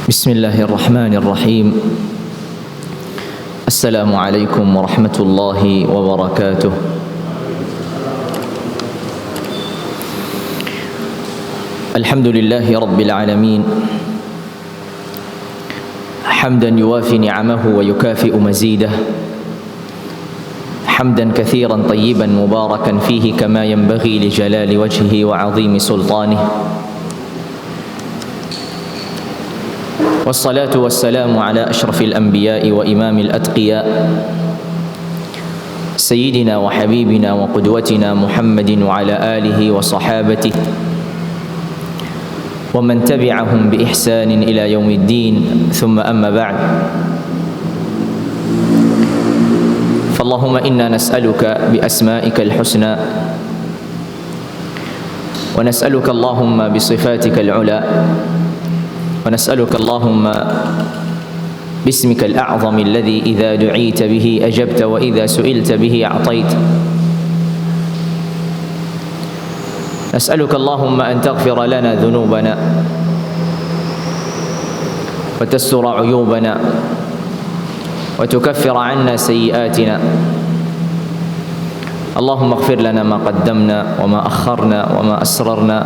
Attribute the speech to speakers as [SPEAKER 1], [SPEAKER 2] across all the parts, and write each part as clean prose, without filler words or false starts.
[SPEAKER 1] بسم الله الرحمن الرحيم. السلام عليكم ورحمة الله وبركاته. الحمد لله رب العالمين، حمدا يوافي نعمه ويكافئ مزيده، حمدا كثيرا طيبا مباركا فيه كما ينبغي لجلال وجهه وعظيم سلطانه، والصلاة والسلام على أشرف الأنبياء وإمام الأتقياء سيدنا وحبيبنا وقدوتنا محمد وعلى آله وصحابته ومن تبعهم بإحسان إلى يوم الدين، ثم أما بعد، فاللهم إنا نسألك بأسمائك الحسنى ونسألك اللهم بصفاتك العلى ونسألك اللهم باسمك الأعظم الذي إذا دعيت به أجبت وإذا سئلت به أعطيت، نسألك اللهم أن تغفر لنا ذنوبنا وتستر عيوبنا وتكفر عنا سيئاتنا. اللهم اغفر لنا ما قدمنا وما أخرنا وما أسررنا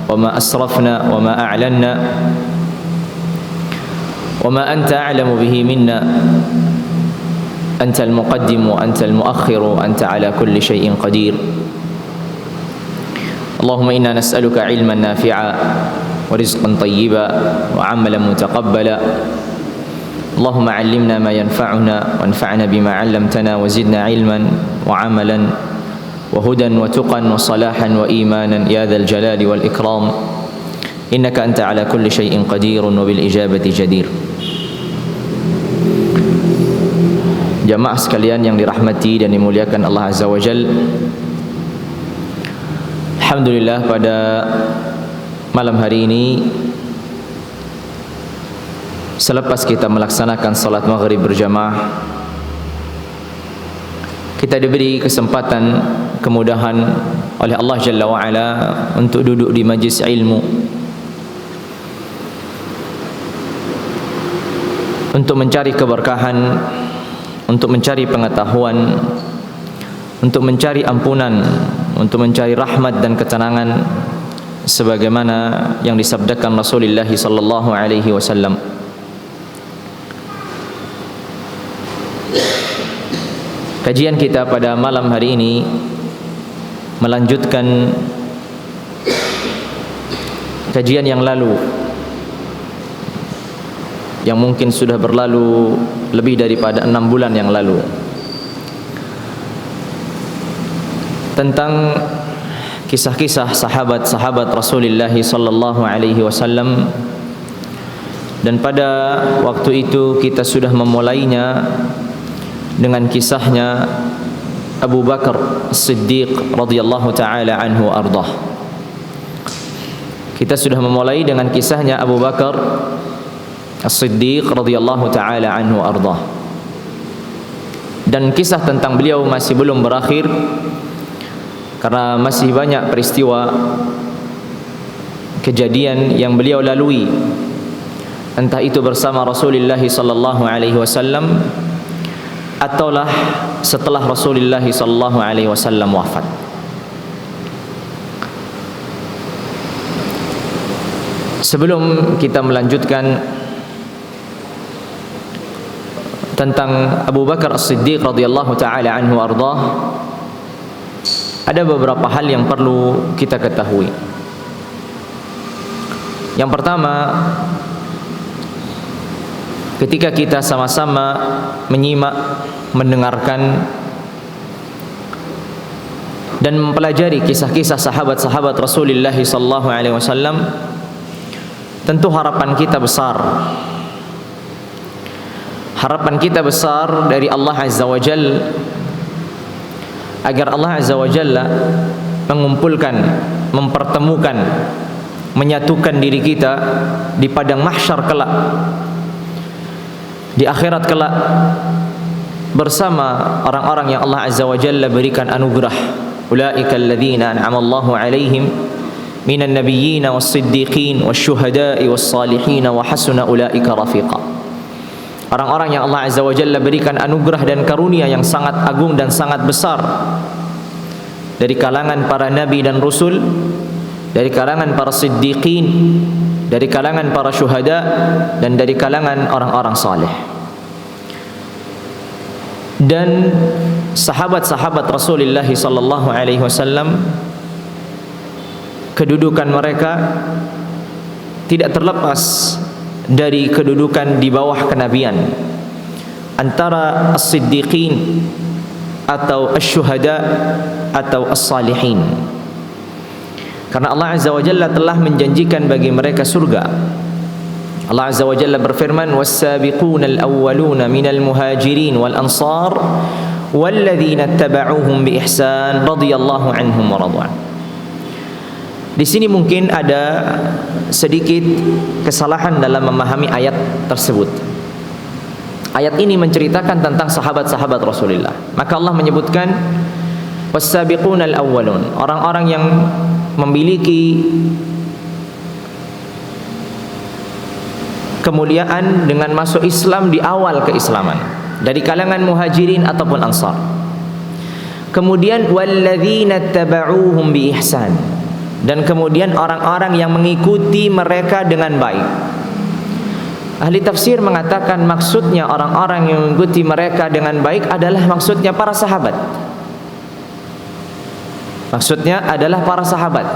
[SPEAKER 1] وما أسرفنا وما أعلنا وما أنت أعلم به منا، أنت المقدم وأنت المؤخر وأنت على كل شيء قدير. اللهم إنا نسألك علما نافعا ورزقا طيبا وعملا متقبلا. اللهم علمنا ما ينفعنا وانفعنا بما علمتنا وزدنا علما وعملا وهدى وتقا وصلاحا وإيمانا يا ذا الجلال والإكرام، إنك أنت على كل شيء قدير وبالإجابة جدير. Jamaah sekalian yang dirahmati dan dimuliakan Allah Azza wa Jal, alhamdulillah pada malam hari ini, selepas kita melaksanakan salat maghrib berjamaah, kita diberi kesempatan, kemudahan oleh Allah Jalla wa Ala untuk duduk di majlis ilmu, untuk mencari keberkahan, untuk mencari pengetahuan, untuk mencari ampunan, untuk mencari rahmat dan ketenangan, sebagaimana yang disabdakan Rasulullah sallallahu alaihi wasallam. Kajian kita pada malam hari ini melanjutkan kajian yang lalu, yang mungkin sudah berlalu lebih daripada 6 bulan yang lalu, tentang kisah-kisah sahabat-sahabat Rasulullah sallallahu alaihi wasallam. Dan pada waktu itu kita sudah memulainya dengan kisahnya Abu Bakar As-Siddiq radhiyallahu taala anhu ardah. Kita sudah memulai dengan kisahnya Abu Bakar As-Siddiq radhiyallahu taala anhu ardah. Dan kisah tentang beliau masih belum berakhir, karena masih banyak peristiwa kejadian yang beliau lalui, entah itu bersama Rasulullah sallallahu alaihi wasallam ataulah setelah Rasulullah sallallahu alaihi wasallam wafat. Sebelum kita melanjutkan tentang Abu Bakar As-Siddiq radhiyallahu taala anhu ardah, ada beberapa hal yang perlu kita ketahui. Yang pertama, ketika kita sama-sama menyimak, mendengarkan dan mempelajari kisah-kisah sahabat-sahabat Rasulullah sallallahu alaihi wasallam, tentu harapan kita besar. Harapan kita besar dari Allah Azza wa Jalla, agar Allah Azza wa Jalla mengumpulkan, mempertemukan, menyatukan diri kita di padang mahsyar kelak, di akhirat kelak, bersama orang-orang yang Allah Azza wa Jalla berikan anugerah. Ulaika alladzina an'ama Allahu 'alaihim minan nabiyyin was-siddiqin wasyuhada'i was-salihin wa hasuna ulaika rafiqa. Orang-orang yang Allah Azza wa Jalla berikan anugerah dan karunia yang sangat agung dan sangat besar dari kalangan para nabi dan rasul, dari kalangan para siddiqin, dari kalangan para syuhada, dan dari kalangan orang-orang saleh. Dan sahabat-sahabat Rasulullah sallallahu alaihi wasallam, kedudukan mereka tidak terlepas dari kedudukan di bawah kenabian antara as-siddiqin atau asy-syuhada atau as-salihin. Karena Allah Azza wa Jalla telah menjanjikan bagi mereka surga. Allah Azza wa Jalla berfirman, "Was-sabiquna al-awwaluna minal muhajirin wal ansar walladzina ittaba'uuhum bi ihsan radhiyallahu anhum wa radwan." Di sini mungkin ada sedikit kesalahan dalam memahami ayat tersebut. Ayat ini menceritakan tentang sahabat-sahabat Rasulullah. Maka Allah menyebutkan was-sabiquna al-awwalun, orang-orang yang memiliki kemuliaan dengan masuk Islam di awal keislaman dari kalangan muhajirin ataupun ansar. Kemudian walladzina tabauhum bi ihsan, dan kemudian orang-orang yang mengikuti mereka dengan baik. Ahli tafsir mengatakan maksudnya orang-orang yang mengikuti mereka dengan baik adalah maksudnya para sahabat. Maksudnya adalah para sahabat.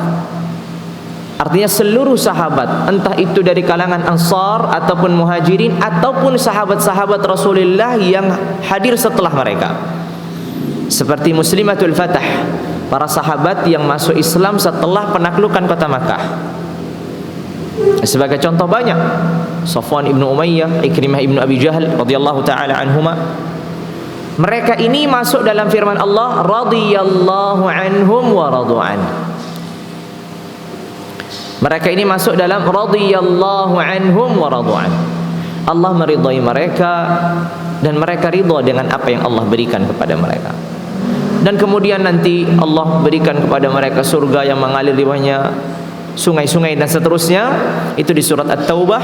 [SPEAKER 1] Artinya seluruh sahabat, entah itu dari kalangan Ansar ataupun Muhajirin ataupun sahabat-sahabat Rasulullah yang hadir setelah mereka. Seperti Muslimatul Fatah, para sahabat yang masuk Islam setelah penaklukan kota Makkah. Sebagai contoh banyak, Safwan ibnu Umayyah, Ikrimah ibnu Abi Jahal radhiyallahu taala anhuma. Mereka ini masuk dalam firman Allah, radhiyallahu anhum wa radu'an. Mereka ini masuk dalam radhiyallahu anhum wa radu'an. Allah meridhai mereka dan mereka ridha dengan apa yang Allah berikan kepada mereka. Dan kemudian nanti Allah berikan kepada mereka surga yang mengalir di bawahnya sungai-sungai dan seterusnya. Itu di surat At-Taubah.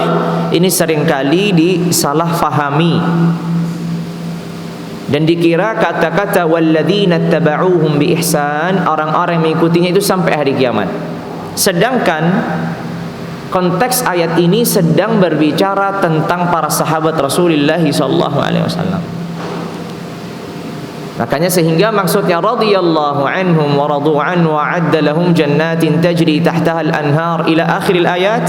[SPEAKER 1] Ini seringkali disalah fahami dan dikira kata-kata walladzina tabauhum bi ihsan, orang-orang yang mengikutinya itu sampai hari kiamat. Sedangkan konteks ayat ini sedang berbicara tentang para sahabat Rasulullah sallallahu alaihi wasallam. Makanya sehingga maksudnya radhiyallahu anhum wa radu'an wa 'adda lahum jannatin tajri tahtaha al-anhar ila akhir ayat,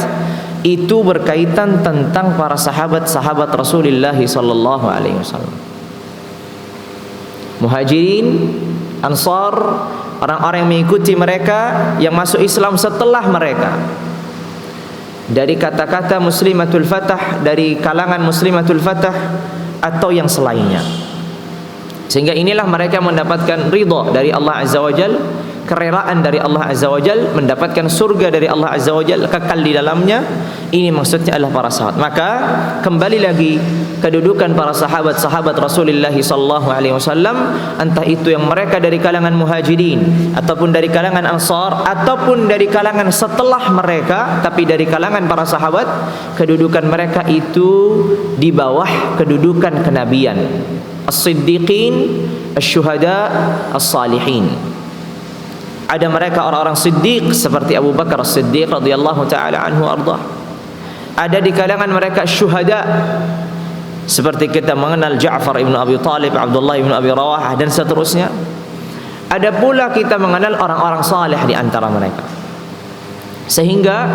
[SPEAKER 1] itu berkaitan tentang para sahabat-sahabat Rasulullah sallallahu alaihi wasallam. Muhajirin, Ansar, orang-orang yang mengikuti mereka, yang masuk Islam setelah mereka. Dari kata-kata Muslimatul Fatah, dari kalangan Muslimatul Fatah atau yang selainnya. Sehingga inilah mereka mendapatkan ridha dari Allah Azza wa Jalla, kerelaan dari Allah Azza wa Jalla, mendapatkan surga dari Allah Azza wa Jalla, kekal di dalamnya. Ini maksudnya adalah para sahabat. Maka kembali lagi kedudukan para sahabat-sahabat Rasulullah sallallahu alaihi wasallam, entah itu yang mereka dari kalangan Muhajirin ataupun dari kalangan Ansar ataupun dari kalangan setelah mereka, tapi dari kalangan para sahabat, kedudukan mereka itu di bawah kedudukan kenabian. As-siddiqin, asy-syuhada, as-salihin. Ada mereka orang-orang siddiq seperti Abu Bakar As-Siddiq radhiyallahu taala anhu arda. Ada di kalangan mereka syuhada seperti kita mengenal Ja'far ibnu Abi Talib, Abdullah ibnu Abi Rawahah dan seterusnya. Ada pula kita mengenal orang-orang saleh di antara mereka. Sehingga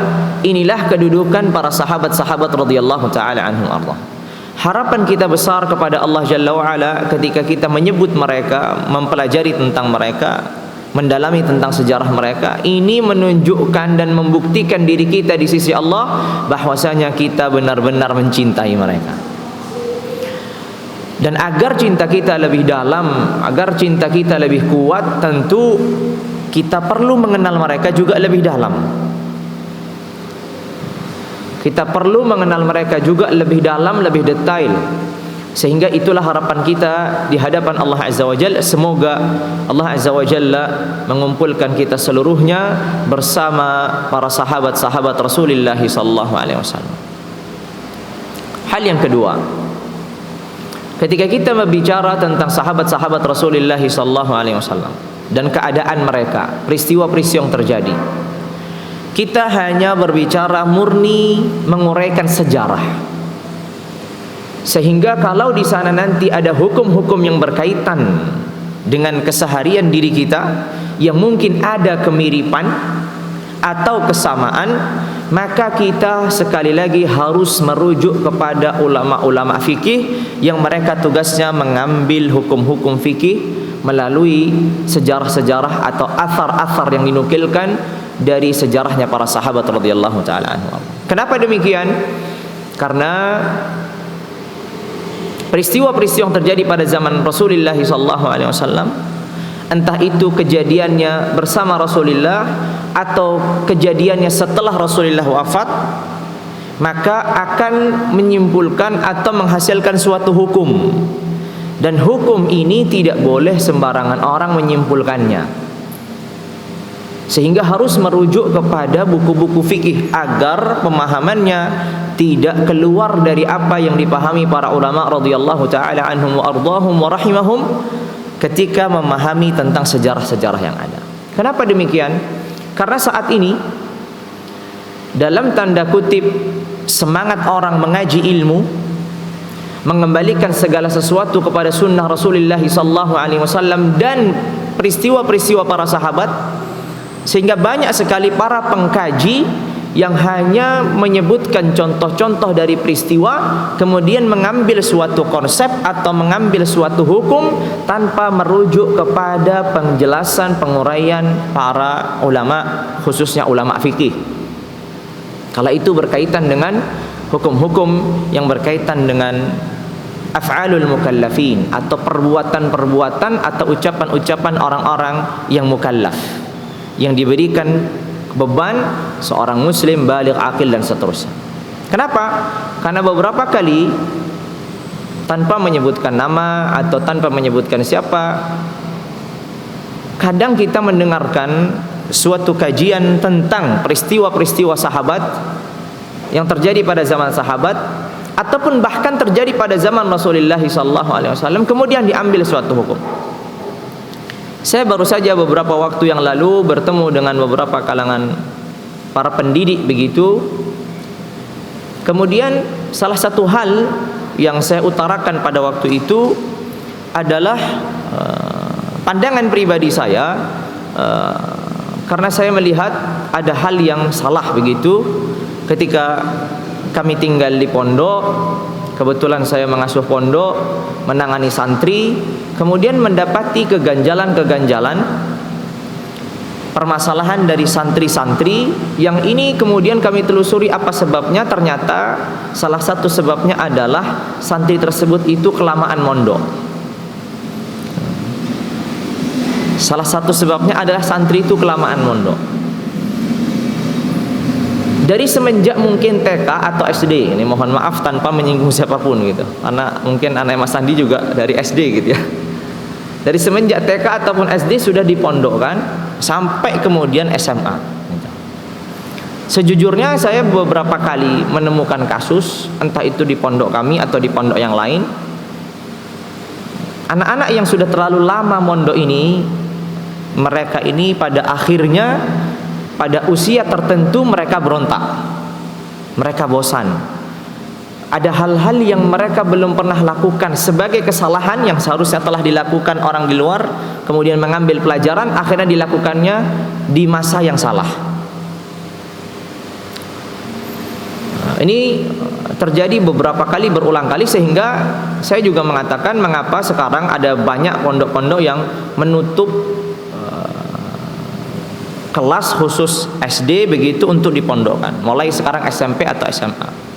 [SPEAKER 1] inilah kedudukan para sahabat-sahabat radhiyallahu taala anhum arda. Harapan kita besar kepada Allah Jalla wa'ala ketika kita menyebut mereka, mempelajari tentang mereka, mendalami tentang sejarah mereka, ini menunjukkan dan membuktikan diri kita di sisi Allah bahwasanya kita benar-benar mencintai mereka. Dan agar cinta kita lebih dalam, agar cinta kita lebih kuat, tentu kita perlu mengenal mereka juga lebih dalam. Kita perlu mengenal mereka juga lebih dalam, lebih detail. Sehingga itulah harapan kita di hadapan Allah Azza wa Jalla. Semoga Allah Azza wa Jalla mengumpulkan kita seluruhnya bersama para sahabat-sahabat Rasulullah sallallahu alaihi wasallam. Hal yang kedua, ketika kita berbicara tentang sahabat-sahabat Rasulullah sallallahu alaihi wasallam dan keadaan mereka, peristiwa-peristiwa yang terjadi, kita hanya berbicara murni menguraikan sejarah. Sehingga kalau di sana nanti ada hukum-hukum yang berkaitan dengan keseharian diri kita yang mungkin ada kemiripan atau kesamaan, maka kita sekali lagi harus merujuk kepada ulama-ulama fikih yang mereka tugasnya mengambil hukum-hukum fikih melalui sejarah-sejarah atau athar-athar yang dinukilkan dari sejarahnya para sahabat radhiyallahu taala anhum. Kenapa demikian? Karena peristiwa-peristiwa yang terjadi pada zaman Rasulullah SAW, entah itu kejadiannya bersama Rasulullah atau kejadiannya setelah Rasulullah wafat, maka akan menyimpulkan atau menghasilkan suatu hukum. Dan hukum ini tidak boleh sembarangan orang menyimpulkannya, sehingga harus merujuk kepada buku-buku fikih agar pemahamannya tidak keluar dari apa yang dipahami para ulama radhiyallahu taala anhum wa ardhahum wa rahimahum ketika memahami tentang sejarah-sejarah yang ada. Kenapa demikian? Karena saat ini dalam tanda kutip semangat orang mengaji ilmu, mengembalikan segala sesuatu kepada sunnah Rasulullah sallallahu alaihi wasallam dan peristiwa-peristiwa para sahabat, sehingga banyak sekali para pengkaji yang hanya menyebutkan contoh-contoh dari peristiwa, kemudian mengambil suatu konsep atau mengambil suatu hukum tanpa merujuk kepada penjelasan penguraian para ulama, khususnya ulama fikih. Kalau itu berkaitan dengan hukum-hukum yang berkaitan dengan af'alul mukallafin atau perbuatan-perbuatan atau ucapan-ucapan orang-orang yang mukallaf, yang diberikan beban seorang muslim baligh akil dan seterusnya. Kenapa? Karena beberapa kali tanpa menyebutkan nama atau tanpa menyebutkan siapa, kadang kita mendengarkan suatu kajian tentang peristiwa-peristiwa sahabat yang terjadi pada zaman sahabat ataupun bahkan terjadi pada zaman Rasulullah SAW, kemudian diambil suatu hukum. Saya baru saja beberapa waktu yang lalu bertemu dengan beberapa kalangan para pendidik begitu. Kemudian salah satu hal yang saya utarakan pada waktu itu adalah pandangan pribadi saya, karena saya melihat ada hal yang salah begitu ketika kami tinggal di pondok. Kebetulan saya mengasuh pondok, menangani santri, kemudian mendapati keganjalan-keganjalan permasalahan dari santri-santri yang ini kemudian kami telusuri apa sebabnya. Ternyata salah satu sebabnya adalah santri tersebut itu kelamaan mondok. Salah satu sebabnya adalah santri itu kelamaan mondok. Dari semenjak mungkin TK atau SD, ini mohon maaf tanpa menyinggung siapapun gitu, karena mungkin anak Mas Sandi juga dari SD gitu ya. Dari semenjak TK ataupun SD sudah dipondokkan sampai kemudian SMA. Sejujurnya saya beberapa kali menemukan kasus, entah itu di pondok kami atau di pondok yang lain, anak-anak yang sudah terlalu lama mondok ini, mereka ini pada akhirnya pada usia tertentu mereka berontak, mereka bosan. Ada hal-hal yang mereka belum pernah lakukan sebagai kesalahan yang seharusnya telah dilakukan orang di luar, kemudian mengambil pelajaran, akhirnya dilakukannya di masa yang salah. Ini terjadi beberapa kali, berulang kali, sehingga saya juga mengatakan mengapa sekarang ada banyak pondok-pondok yang menutup kelas khusus SD begitu untuk dipondokkan, mulai sekarang SMP atau SMA.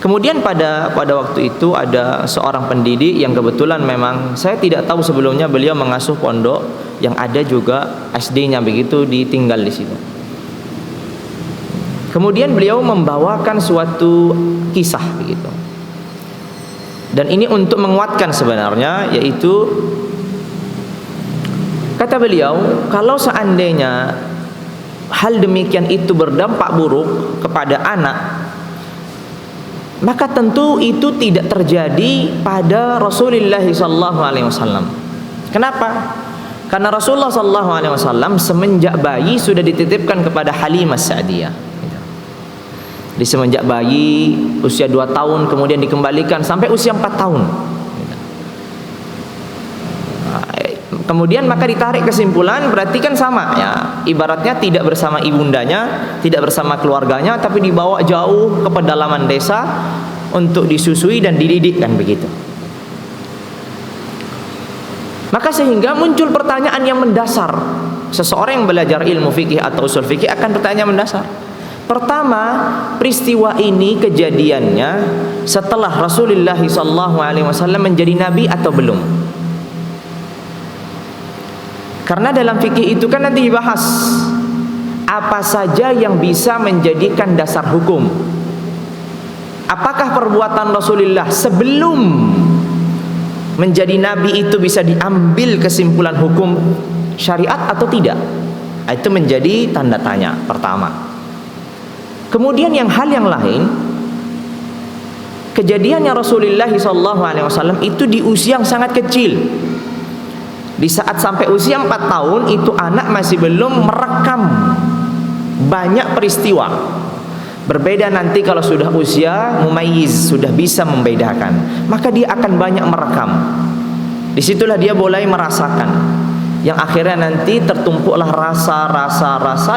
[SPEAKER 1] Kemudian pada waktu itu ada seorang pendidik yang kebetulan memang saya tidak tahu sebelumnya beliau mengasuh pondok yang ada juga SD-nya begitu, ditinggal di situ. Kemudian beliau membawakan suatu kisah begitu. Dan ini untuk menguatkan sebenarnya, yaitu kata beliau, kalau seandainya hal demikian itu berdampak buruk kepada anak, maka tentu itu tidak terjadi pada Rasulullah SAW. Kenapa? Karena Rasulullah SAW semenjak bayi sudah dititipkan kepada Halimah Sa'diyah. Di semenjak bayi usia 2 tahun kemudian dikembalikan sampai usia 4 tahun. Kemudian maka ditarik kesimpulan, berarti kan sama ya, ibaratnya tidak bersama ibundanya, tidak bersama keluarganya, tapi dibawa jauh ke pedalaman desa untuk disusui dan dididik, kan begitu. Maka sehingga muncul pertanyaan yang mendasar. Seseorang yang belajar ilmu fikih atau usul fikih akan bertanya mendasar. Pertama, peristiwa ini kejadiannya setelah Rasulullah SAW menjadi nabi atau belum? Karena dalam fikih itu kan nanti dibahas apa saja yang bisa menjadikan dasar hukum. Apakah perbuatan Rasulullah sebelum menjadi nabi itu bisa diambil kesimpulan hukum syariat atau tidak? Itu menjadi tanda tanya pertama. Kemudian hal yang lain, kejadiannya Rasulullah SAW itu di usia yang sangat kecil. Di saat sampai usia 4 tahun itu anak masih belum merekam banyak peristiwa. Berbeda nanti kalau sudah usia mumayyiz, sudah bisa membedakan, maka dia akan banyak merekam. Disitulah dia mulai merasakan, yang akhirnya nanti tertumpuklah rasa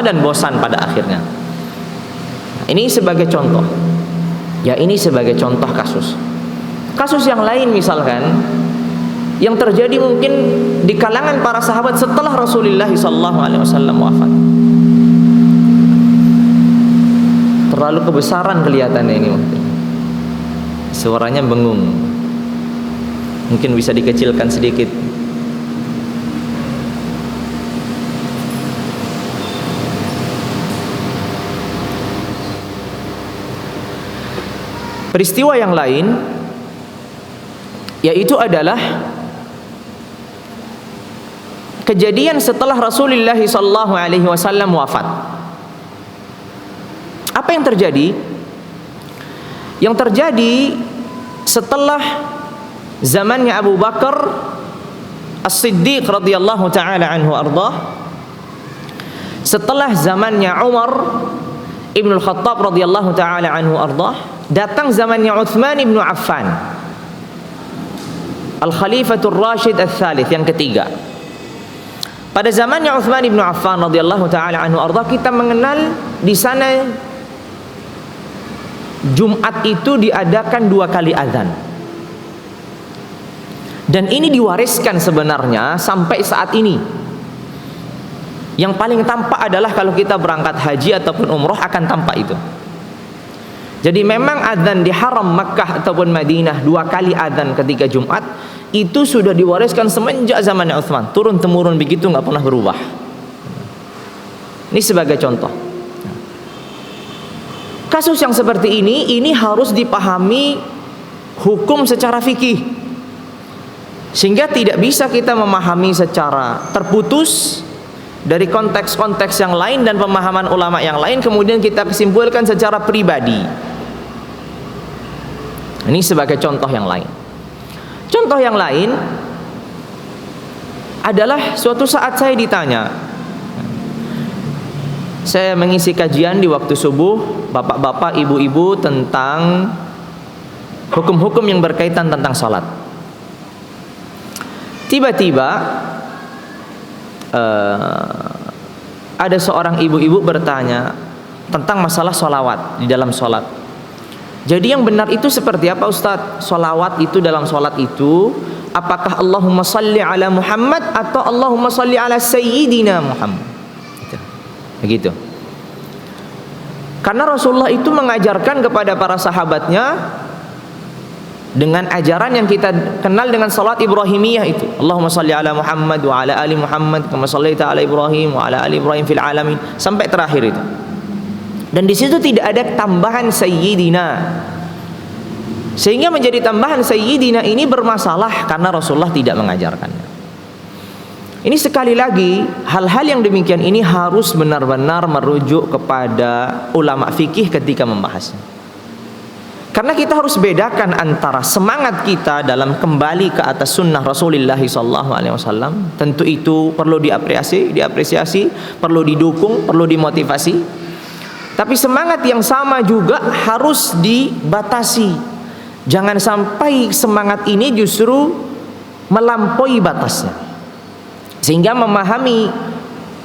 [SPEAKER 1] dan bosan pada akhirnya. Ini sebagai contoh. Ya, ini sebagai contoh kasus. Kasus yang lain misalkan yang terjadi mungkin di kalangan para sahabat setelah Rasulullah SAW wafat. Terlalu kebesaran kelihatannya ini mungkin. Suaranya bengung. Mungkin bisa dikecilkan sedikit. Peristiwa yang lain yaitu adalah kejadian setelah Rasulullah SAW wafat. Apa yang terjadi? Yang terjadi setelah zamannya Abu Bakar As-Siddiq radhiyallahu taala anhu ardah, setelah zamannya Umar Ibn Al-Khattab radhiyallahu taala anhu ardah, datang zamannya Uthman ibn Affan, Al-Khalifatul Rashid Al-Thalith, yang ketiga. Pada zamannya Uthman ibn Affan radhiyallahu taala anhu arda, kita mengenal di sana Jumat itu diadakan 2 kali azan. Dan ini diwariskan sebenarnya sampai saat ini. Yang paling tampak adalah kalau kita berangkat haji ataupun umroh akan tampak itu. Jadi memang azan di haram Makkah ataupun Madinah 2 kali azan ketika Jumat itu sudah diwariskan semenjak zamannya Utsman, turun temurun begitu, nggak pernah berubah. Ini sebagai contoh. Kasus yang seperti ini harus dipahami hukum secara fikih, sehingga tidak bisa kita memahami secara terputus dari konteks-konteks yang lain dan pemahaman ulama yang lain, kemudian kita kesimpulkan secara pribadi. Ini sebagai contoh yang lain. Contoh yang lain adalah suatu saat saya ditanya, saya mengisi kajian di waktu subuh, bapak-bapak, ibu-ibu, tentang hukum-hukum yang berkaitan tentang salat. Tiba-tiba ada seorang ibu-ibu bertanya tentang masalah sholawat di dalam sholat. Jadi yang benar itu seperti apa Ustadz? Sholawat itu dalam sholat itu apakah Allahumma salli ala Muhammad atau Allahumma salli ala Sayyidina Muhammad? Begitu. Karena Rasulullah itu mengajarkan kepada para sahabatnya dengan ajaran yang kita kenal dengan salat Ibrahimiyah itu. Allahumma salli ala Muhammad wa ala ali Muhammad kama shallaita ala Ibrahim wa ala ali Ibrahim fil alamin, sampai terakhir itu. Dan di situ tidak ada tambahan Sayyidina. Sehingga menjadi tambahan Sayyidina ini bermasalah karena Rasulullah tidak mengajarkannya. Ini sekali lagi, hal-hal yang demikian ini harus benar-benar merujuk kepada ulama fikih ketika membahasnya. Karena kita harus bedakan antara semangat kita dalam kembali ke atas sunnah Rasulullah SAW. Tentu itu perlu diapresiasi, perlu didukung, perlu dimotivasi. Tapi semangat yang sama juga harus dibatasi. Jangan sampai semangat ini justru melampaui batasnya, sehingga memahami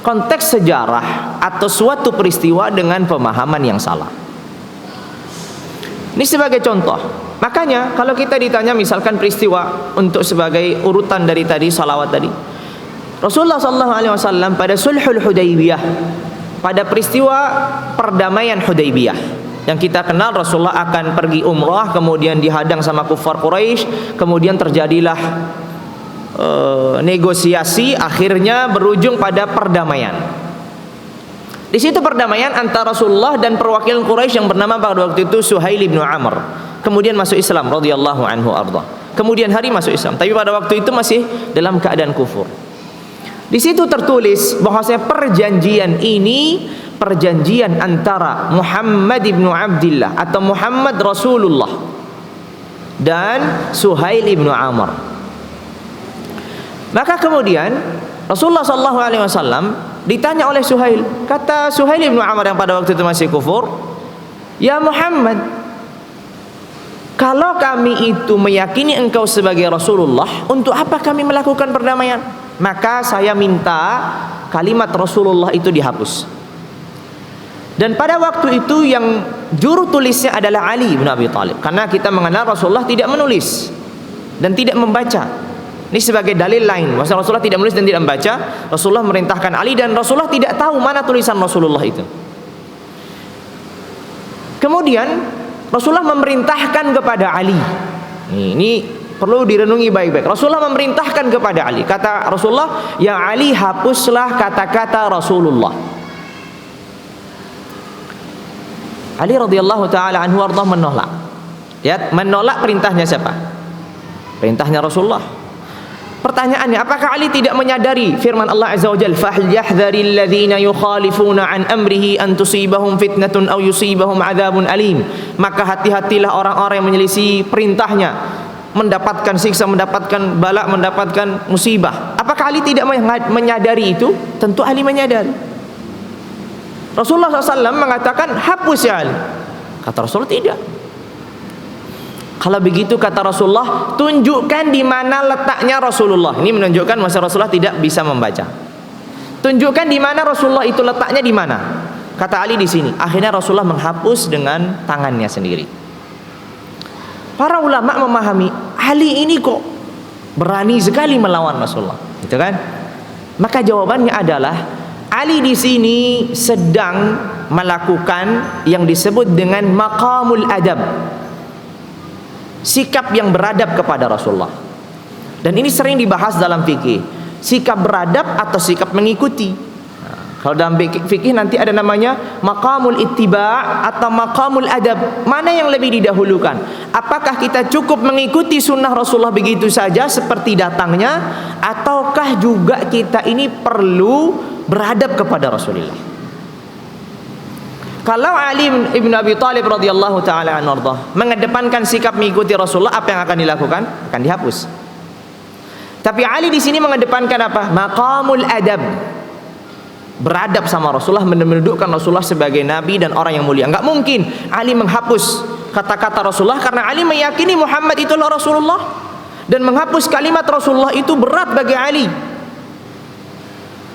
[SPEAKER 1] konteks sejarah atau suatu peristiwa dengan pemahaman yang salah. Ini sebagai contoh. Makanya kalau kita ditanya misalkan peristiwa untuk sebagai urutan dari tadi salawat tadi, Rasulullah SAW pada Sulhul Hudaybiyah, pada peristiwa perdamaian Hudaybiyah yang kita kenal, Rasulullah akan pergi umrah, kemudian dihadang sama kufar Quraisy, kemudian terjadilah negosiasi, akhirnya berujung pada perdamaian. Di situ perdamaian antara Rasulullah dan perwakilan Quraisy yang bernama pada waktu itu Suhail bin Amr. Kemudian masuk Islam radhiyallahu anhu arda. Kemudian hari masuk Islam, tapi pada waktu itu masih dalam keadaan kufur. Di situ tertulis bahwasanya perjanjian ini perjanjian antara Muhammad bin Abdullah atau Muhammad Rasulullah dan Suhail bin Amr. Maka kemudian Rasulullah SAW ditanya oleh Suhail. Kata Suhail bin Amr yang pada waktu itu masih kufur, "Ya Muhammad, kalau kami itu meyakini engkau sebagai Rasulullah, untuk apa kami melakukan perdamaian?" Maka saya minta kalimat Rasulullah itu dihapus. Dan pada waktu itu yang juru tulisnya adalah Ali bin Abi Thalib, karena kita mengenal Rasulullah tidak menulis dan tidak membaca. Ini sebagai dalil lain, bahwa Rasulullah tidak menulis dan tidak membaca. Rasulullah merintahkan Ali, dan Rasulullah tidak tahu mana tulisan Rasulullah itu. Kemudian Rasulullah memerintahkan kepada Ali. Ini perlu direnungi baik-baik. Rasulullah memerintahkan kepada Ali. Kata Rasulullah, "Ya Ali, hapuslah kata-kata Rasulullah." Ali radhiyallahu taala anhu warḍah menolak. Lihat, menolak perintahnya siapa? Perintahnya Rasulullah. Pertanyaannya, apakah Ali tidak menyadari firman Allah Azza wa Jalla, "Falyahdharil ladzina yukhalifuna an amrihi an tusibahum fitnatun aw yusibahum adzabun alim." Maka hati-hatilah orang-orang yang menyelisih perintahnya, mendapatkan siksa, mendapatkan bala, mendapatkan musibah. Apakah Ali tidak menyadari itu? Tentu Ali menyadari. Rasulullah SAW mengatakan, "Hapus ya Ali." Kata Rasulullah, tidak. Kalau begitu kata Rasulullah, tunjukkan di mana letaknya Rasulullah. Ini menunjukkan masa Rasulullah tidak bisa membaca. Tunjukkan di mana Rasulullah itu letaknya di mana. Kata Ali di sini. Akhirnya Rasulullah menghapus dengan tangannya sendiri. Para ulama memahami, Ali ini kok berani sekali melawan Rasulullah, gitu kan? Maka jawabannya adalah Ali di sini sedang melakukan yang disebut dengan maqamul adab. Sikap yang beradab kepada Rasulullah. Dan ini sering dibahas dalam fikih. Sikap beradab atau sikap mengikuti. Kalau dalam fikih nanti ada namanya maqamul ittiba' atau maqamul adab. Mana yang lebih didahulukan? Apakah kita cukup mengikuti sunnah Rasulullah begitu saja seperti datangnya, ataukah juga kita ini perlu beradab kepada Rasulullah? Kalau Ali bin Abi Thalib radhiyallahu taala anhu mengedepankan sikap mengikuti Rasulullah, apa yang akan dilakukan? Akan dihapus. Tapi Ali di sini mengedepankan apa? Maqamul adab. Beradab sama Rasulullah, menundukkan Rasulullah sebagai nabi dan orang yang mulia. Enggak mungkin Ali menghapus kata-kata Rasulullah, karena Ali meyakini Muhammad itulah Rasulullah, dan menghapus kalimat Rasulullah itu berat bagi Ali.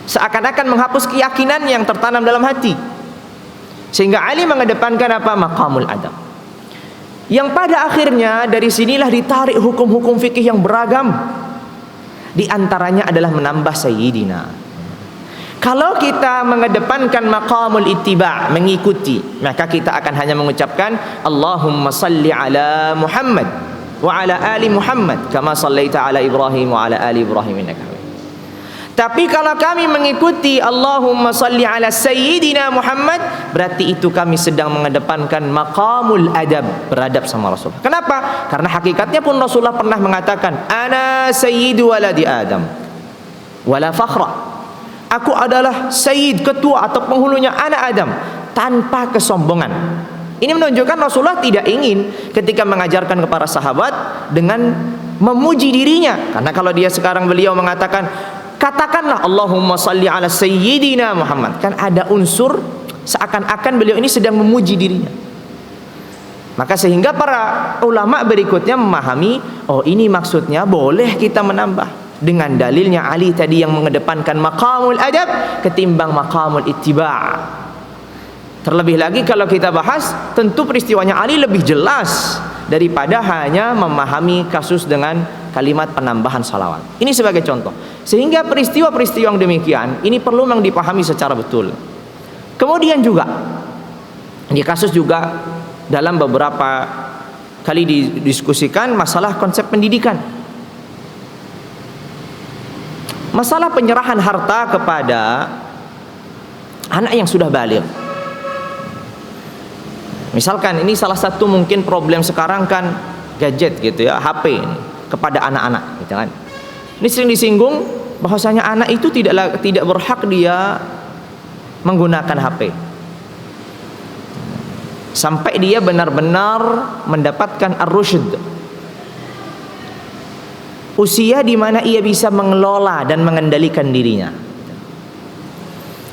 [SPEAKER 1] Seakan-akan menghapus keyakinan yang tertanam dalam hati. Sehingga Ali mengedepankan apa? Maqamul adab. Yang pada akhirnya dari sinilah ditarik hukum-hukum fikih yang beragam. Di antaranya adalah menambah sayyidina. Kalau kita mengedepankan maqamul ittiba', mengikuti, maka kita akan hanya mengucapkan Allahumma salli ala Muhammad wa ala ali Muhammad kama sallaita ala Ibrahim wa ala ali Ibrahim innaka Hamid. Tapi kalau kami mengikuti Allahumma salli ala Sayyidina Muhammad, berarti itu kami sedang mengedepankan maqamul adab, beradab sama Rasulullah. Kenapa? Karena hakikatnya pun Rasulullah pernah mengatakan, ana sayyidu waladi Adam wala fakhra. Aku adalah sayyid, ketua atau penghulunya anak Adam, tanpa kesombongan. Ini menunjukkan Rasulullah tidak ingin ketika mengajarkan kepada sahabat dengan memuji dirinya. Karena kalau dia sekarang beliau mengatakan, katakanlah Allahumma salli ala Sayyidina Muhammad, kan ada unsur seakan-akan beliau ini sedang memuji dirinya. Maka sehingga para ulama berikutnya memahami, oh ini maksudnya boleh kita menambah dengan dalilnya Ali tadi yang mengedepankan maqamul adab ketimbang maqamul ittiba'. Terlebih lagi kalau kita bahas, tentu peristiwanya Ali lebih jelas daripada hanya memahami kasus dengan kalimat penambahan salawat. Ini sebagai contoh. Sehingga peristiwa-peristiwa yang demikian ini perlu memang dipahami secara betul. Kemudian juga di kasus juga dalam beberapa kali didiskusikan masalah konsep pendidikan. Masalah penyerahan harta kepada anak yang sudah baligh. Misalkan ini salah satu mungkin problem sekarang kan gadget gitu ya, HP ini, kepada anak-anak gitu kan. Ini sering disinggung bahwasanya anak itu tidak berhak dia menggunakan HP sampai dia benar-benar mendapatkan ar-rusyd, usia di mana ia bisa mengelola dan mengendalikan dirinya.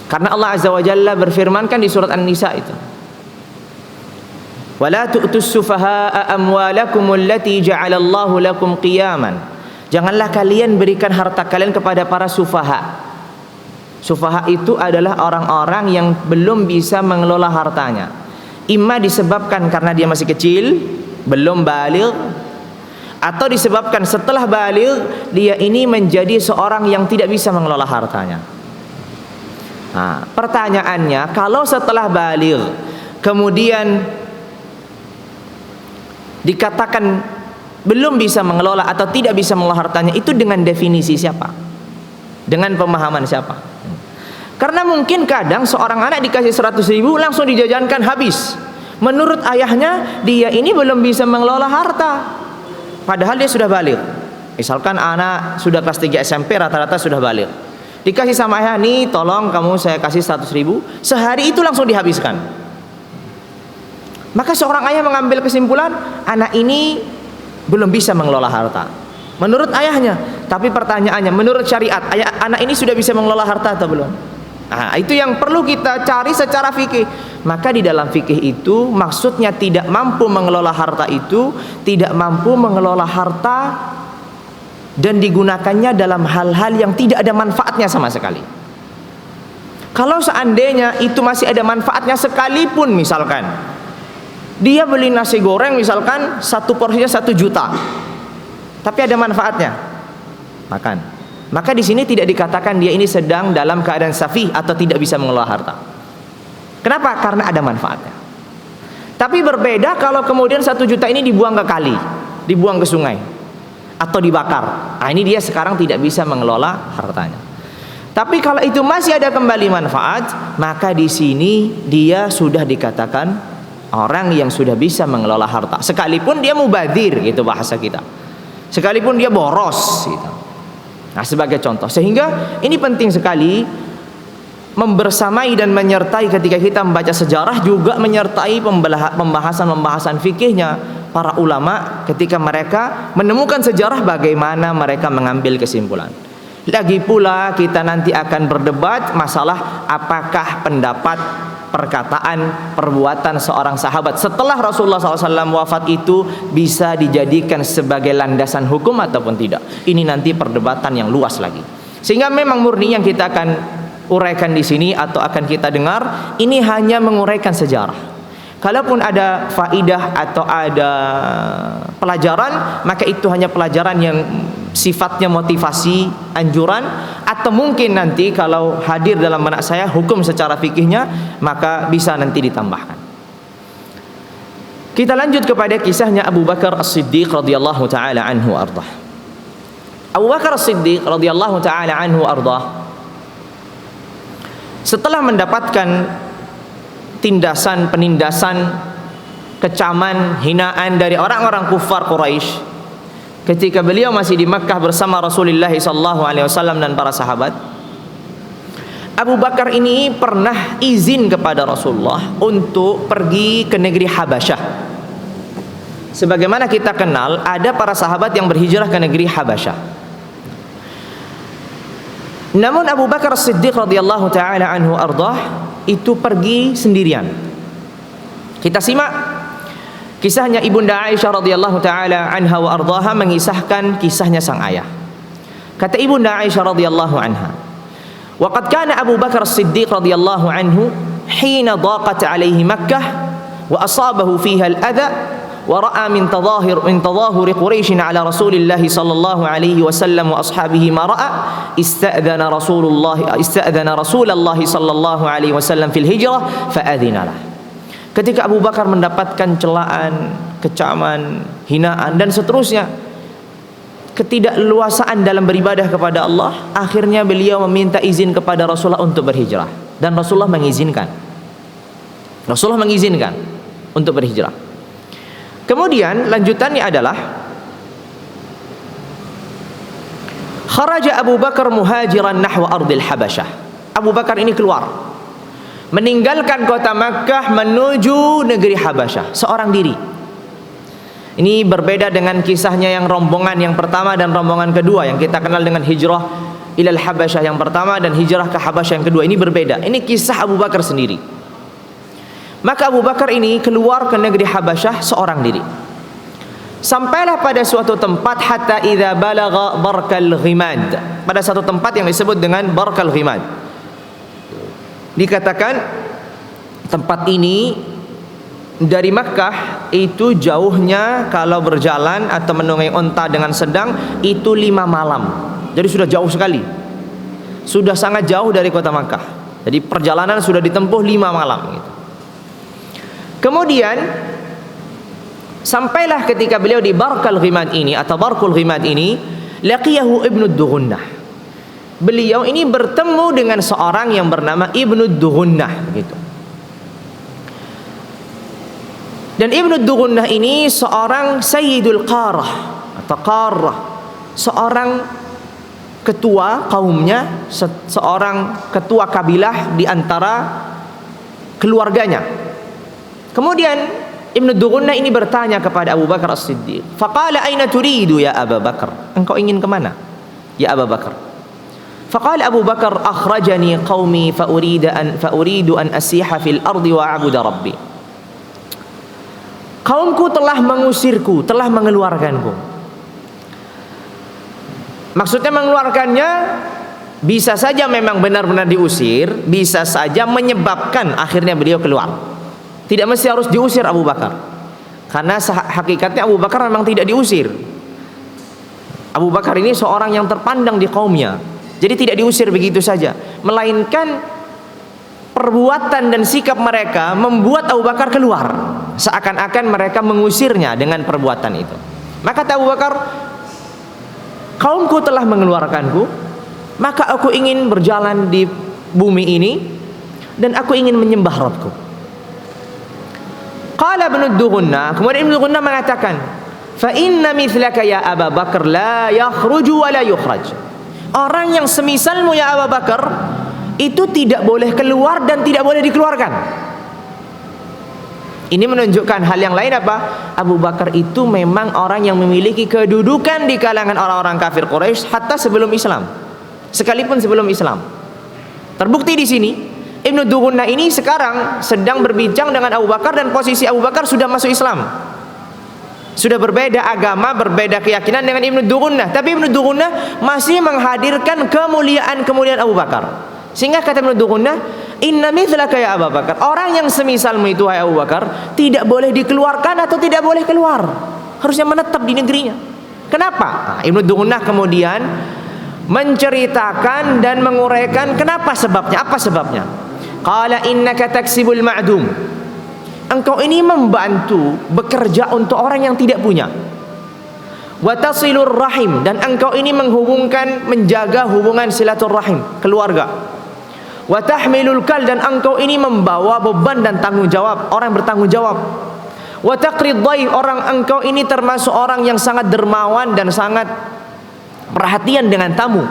[SPEAKER 1] Karena Allah Azza wa Jalla berfirmankan di surat An-Nisa itu, wala tu'tus sufaha'a amwalakum allati ja'alallahu lakum qiyaman. Janganlah kalian berikan harta kalian kepada para sufaha. Sufaha itu adalah orang-orang yang belum bisa mengelola hartanya. Imma disebabkan karena dia masih kecil, belum baligh, atau disebabkan setelah baligh dia ini menjadi seorang yang tidak bisa mengelola hartanya. Nah, pertanyaannya, kalau setelah baligh kemudian dikatakan belum bisa mengelola atau tidak bisa mengelola hartanya, itu dengan definisi siapa? Dengan pemahaman siapa? Karena mungkin kadang seorang anak dikasih 100.000 langsung dijajankan habis. Menurut ayahnya dia ini belum bisa mengelola harta, padahal dia sudah baligh. Misalkan anak sudah kelas 3 SMP, rata-rata sudah baligh. Dikasih sama ayah, nih tolong kamu saya kasih 100.000, sehari itu langsung dihabiskan. Maka seorang ayah mengambil kesimpulan, anak ini belum bisa mengelola harta menurut ayahnya. Tapi pertanyaannya, menurut syariat, anak ini sudah bisa mengelola harta atau belum? Nah, itu yang perlu kita cari secara fikih. Maka di dalam fikih itu maksudnya tidak mampu mengelola harta itu tidak mampu mengelola harta dan digunakannya dalam hal-hal yang tidak ada manfaatnya sama sekali. Kalau seandainya itu masih ada manfaatnya sekalipun, misalkan dia beli nasi goreng misalkan satu porsinya 1 juta, tapi ada manfaatnya, makan. Maka di sini tidak dikatakan dia ini sedang dalam keadaan safih atau tidak bisa mengelola harta. Kenapa? Karena ada manfaatnya. Tapi berbeda kalau kemudian 1 juta ini dibuang ke kali, dibuang ke sungai, atau dibakar. Nah, ini dia sekarang tidak bisa mengelola hartanya. Tapi kalau itu masih ada kembali manfaat, maka di sini dia sudah dikatakan orang yang sudah bisa mengelola harta, sekalipun dia mubadir, gitu bahasa kita, sekalipun dia boros gitu. Nah, sebagai contoh. Sehingga ini penting sekali membersamai dan menyertai ketika kita membaca sejarah, juga menyertai pembahasan fikihnya para ulama ketika mereka menemukan sejarah, bagaimana mereka mengambil kesimpulan. Lagi pula kita nanti akan berdebat masalah apakah pendapat, perkataan, perbuatan seorang sahabat setelah Rasulullah SAW wafat itu bisa dijadikan sebagai landasan hukum ataupun tidak. Ini nanti perdebatan yang luas lagi. Sehingga memang murni yang kita akan uraikan di sini atau akan kita dengar ini hanya menguraikan sejarah. Kalaupun ada faidah atau ada pelajaran, maka itu hanya pelajaran yang sifatnya motivasi, anjuran, atau mungkin nanti kalau hadir dalam benak saya hukum secara fikihnya, maka bisa nanti ditambahkan. Kita lanjut kepada kisahnya Abu Bakar As-Siddiq radhiyallahu taala anhu ardah. Abu Bakar As-Siddiq radhiyallahu taala anhu ardah, setelah mendapatkan penindasan, kecaman, hinaan dari orang-orang kufar Quraisy ketika beliau masih di Makkah bersama Rasulullah sallallahu alaihi wasallam dan para sahabat, Abu Bakar ini pernah izin kepada Rasulullah untuk pergi ke negeri Habasyah. Sebagaimana kita kenal, ada para sahabat yang berhijrah ke negeri Habasyah. Namun Abu Bakar As-Siddiq radhiyallahu taala anhu ardah itu pergi sendirian. Kita simak kisahnya Ibunda Aisyah radhiyallahu taala anha wa ardaha, mengisahkan kisahnya sang ayah. Kata Ibunda Aisyah radhiyallahu anha, "Wa qad kana Abu Bakar As-Siddiq radhiyallahu anhu hina daqat alaihi Makkah wa asabahu fiha al-adha ورأى من تظاهر قريش على رسول الله صلى الله عليه وسلم وأصحابه ما رأى استأذن رسول الله صلى الله عليه وسلم في الهجرة فأذن له." Ketika Abu Bakar mendapatkan celaan, kecaman, hinaan dan seterusnya, ketidakluasaan dalam beribadah kepada Allah, akhirnya beliau meminta izin kepada Rasulullah untuk berhijrah, dan Rasulullah mengizinkan. Rasulullah mengizinkan untuk berhijrah. Kemudian lanjutannya adalah kharaja Abu Bakar muhajiran nahwa ardil Habasyah. Abu Bakar ini keluar meninggalkan kota Makkah menuju negeri Habasyah seorang diri. Ini berbeda dengan kisahnya yang rombongan yang pertama dan rombongan kedua yang kita kenal dengan hijrah ilal Habasyah yang pertama dan hijrah ke Habasyah yang kedua. Ini berbeda. Ini kisah Abu Bakar sendiri. Maka Abu Bakar ini keluar ke negeri Habasyah seorang diri. Sampailah pada suatu tempat hatta idza balagha Barkal Ghimad. Pada satu tempat yang disebut dengan Barkal Ghimad. Dikatakan tempat ini dari Makkah itu jauhnya kalau berjalan atau menunggangi unta dengan sedang itu 5 malam. Jadi sudah jauh sekali. Sudah sangat jauh dari kota Makkah. Jadi perjalanan sudah ditempuh 5 malam gitu. Kemudian sampailah ketika beliau di Barkal Ghimad ini atau Barkul Ghimad ini, laqiyahu Ibnu Dughunnah. Beliau ini bertemu dengan seorang yang bernama Ibnu Dughunnah gitu. Dan Ibnu Dughunnah ini seorang Sayyidul Qarah atau Qarah, seorang ketua kaumnya, seorang ketua kabilah di antara keluarganya. Kemudian Ibnu Dughunnah ini bertanya kepada Abu Bakar As-Siddiq, faqala aina turidu ya Abu Bakar? Engkau ingin kemana ya Abu Bakar? Faqala Abu Bakar, akhrajani qaumi fa uridu an asiha fil ardi wa a'budu rabbi. Kaumku telah mengusirku, telah mengeluarkanku. Maksudnya mengeluarkannya bisa saja memang benar-benar diusir, bisa saja menyebabkan akhirnya beliau keluar. Tidak mesti harus diusir Abu Bakar, karena hakikatnya Abu Bakar memang tidak diusir. Abu Bakar ini seorang yang terpandang di kaumnya, jadi tidak diusir begitu saja, melainkan perbuatan dan sikap mereka membuat Abu Bakar keluar, seakan-akan mereka mengusirnya dengan perbuatan itu. Maka kata Abu Bakar, kaumku telah mengeluarkanku, maka aku ingin berjalan di bumi ini dan aku ingin menyembah Rabbku. Qala Ibnu Dughunnah, kemudian Ibnu Dughunnah mengatakan, fa inna mithlaka ya Abu Bakar la yakhruju wa la yukhraj. Orang yang semisalmu ya Abu Bakar itu tidak boleh keluar dan tidak boleh dikeluarkan. Ini menunjukkan hal yang lain apa? Abu Bakar itu memang orang yang memiliki kedudukan di kalangan orang-orang kafir Quraisy hatta sebelum Islam. Sekalipun sebelum Islam. Terbukti di sini Ibnu Dughunnah ini sekarang sedang berbincang dengan Abu Bakar dan posisi Abu Bakar sudah masuk Islam. Sudah berbeda agama, berbeda keyakinan dengan Ibnu Dughunnah, tapi Ibnu Dughunnah masih menghadirkan kemuliaan Abu Bakar. Sehingga kata Ibnu Dughunnah, inna mithlaka ya Abu Bakar, orang yang semisalmu itu hai Abu Bakar tidak boleh dikeluarkan atau tidak boleh keluar, harusnya menetap di negerinya. Kenapa? Ibnu Dughunnah kemudian menceritakan dan menguraikan kenapa sebabnya, apa sebabnya. Qala innaka taksibul ma'dum. Engkau ini membantu bekerja untuk orang yang tidak punya. wa tasilur rahim, dan engkau ini menjaga hubungan silaturahim, keluarga. Wa tahmilul kal, dan engkau ini membawa beban dan tanggung jawab, orang yang bertanggung jawab. Wa taqrid dhaif, engkau ini termasuk orang yang sangat dermawan dan sangat perhatian dengan tamu.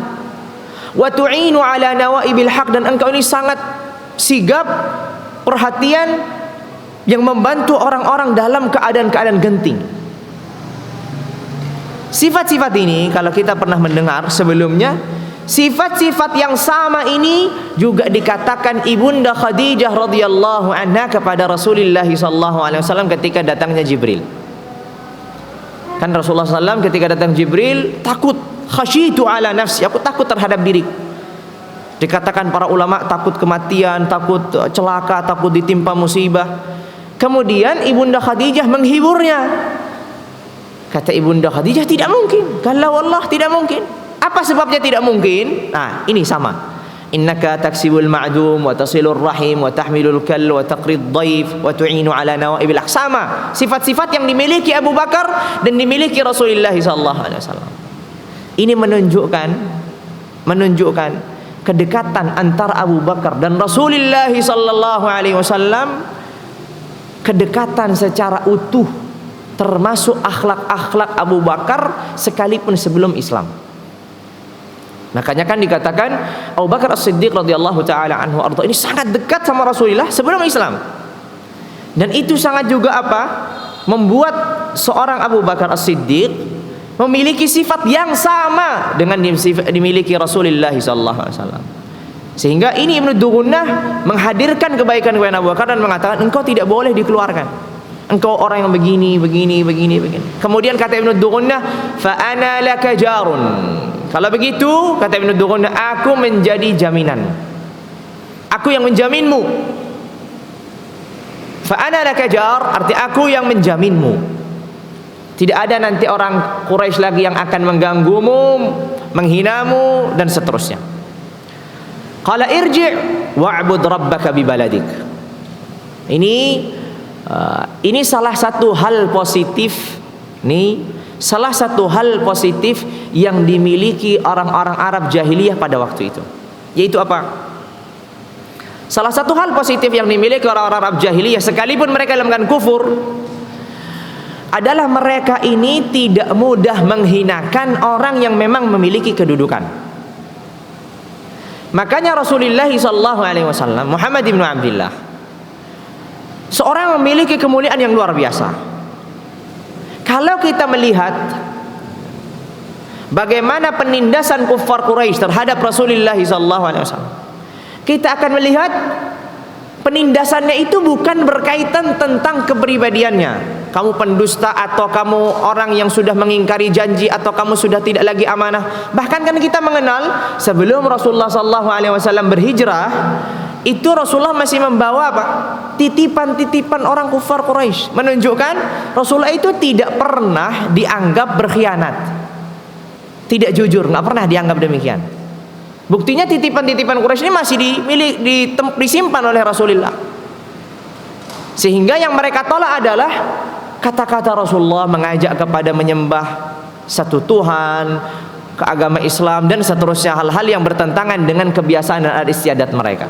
[SPEAKER 1] Wa tu'inu ala nawaibil haq, dan engkau ini sangat sigap, perhatian yang membantu orang-orang dalam keadaan-keadaan genting. Sifat-sifat ini kalau kita pernah mendengar sebelumnya, sifat-sifat yang sama ini juga dikatakan Ibunda Khadijah radhiyallahu anha kepada Rasulullah sallallahu alaihi wasallam ketika datangnya Jibril. Kan Rasulullah SAW ketika datang Jibril takut, khasyitu ala nafsi, aku takut terhadap diri. Dikatakan para ulama takut kematian, takut celaka, takut ditimpa musibah. Kemudian Ibunda Khadijah menghiburnya. Kata Ibunda Khadijah, tidak mungkin. Kalau Allah tidak mungkin. Apa sebabnya tidak mungkin? Nah, ini sama. Innaka taksibul ma'dum wa tasilur rahim wa tahmilul kal wa taqrid dhaif wa tu'inu ala nawaibil haq. Sama sifat-sifat yang dimiliki Abu Bakar dan dimiliki Rasulullah sallallahu alaihi wasallam. Ini menunjukkan kedekatan antara Abu Bakar dan Rasulullah sallallahu alaihi wasallam, kedekatan secara utuh, termasuk akhlak-akhlak Abu Bakar sekalipun sebelum Islam. Makanya kan dikatakan Abu Bakar As-Siddiq radhiyallahu taala anhu arda ini sangat dekat sama Rasulullah sebelum Islam. Dan itu sangat juga membuat seorang Abu Bakar As-Siddiq memiliki sifat yang sama dengan dimiliki Rasulullah sallallahu alaihi wasallam. Sehingga ini Ibnu Dugunnah menghadirkan kebaikan kepada Abu Bakar dan mengatakan engkau tidak boleh dikeluarkan. Engkau orang yang begini. Kemudian kata Ibnu Dugunnah, fa ana laka jarun. Kalau begitu, kata Ibnu Dugunnah, aku menjadi jaminan. Aku yang menjaminmu. Fa ana laka jar, arti aku yang menjaminmu. Tidak ada nanti orang Quraisy lagi yang akan mengganggumu, menghinamu dan seterusnya. Qala irji' wa'bud rabbaka bi baladik. Ini salah satu hal positif salah satu hal positif yang dimiliki orang-orang Arab jahiliyah pada waktu itu. Yaitu apa? Salah satu hal positif yang dimiliki orang-orang Arab jahiliyah sekalipun mereka dalam keadaan kufur adalah mereka ini tidak mudah menghinakan orang yang memang memiliki kedudukan. Makanya Rasulullah SAW, Muhammad ibn Abdullah, seorang yang memiliki kemuliaan yang luar biasa. Kalau kita melihat bagaimana penindasan kuffar Quraisy terhadap Rasulullah SAW, kita akan melihat penindasannya itu bukan berkaitan tentang kepribadiannya. Kamu pendusta, atau kamu orang yang sudah mengingkari janji, atau kamu sudah tidak lagi amanah. Bahkan kan kita mengenal sebelum Rasulullah SAW berhijrah, itu Rasulullah masih membawa titipan-titipan orang kufar Quraisy, menunjukkan Rasulullah itu tidak pernah dianggap berkhianat, tidak jujur, nggak pernah dianggap demikian. Buktinya titipan-titipan Quraisy ini masih disimpan oleh Rasulullah. Sehingga yang mereka tolak adalah kata-kata Rasulullah mengajak kepada menyembah satu Tuhan, ke agama Islam dan seterusnya, hal-hal yang bertentangan dengan kebiasaan dan adat istiadat mereka.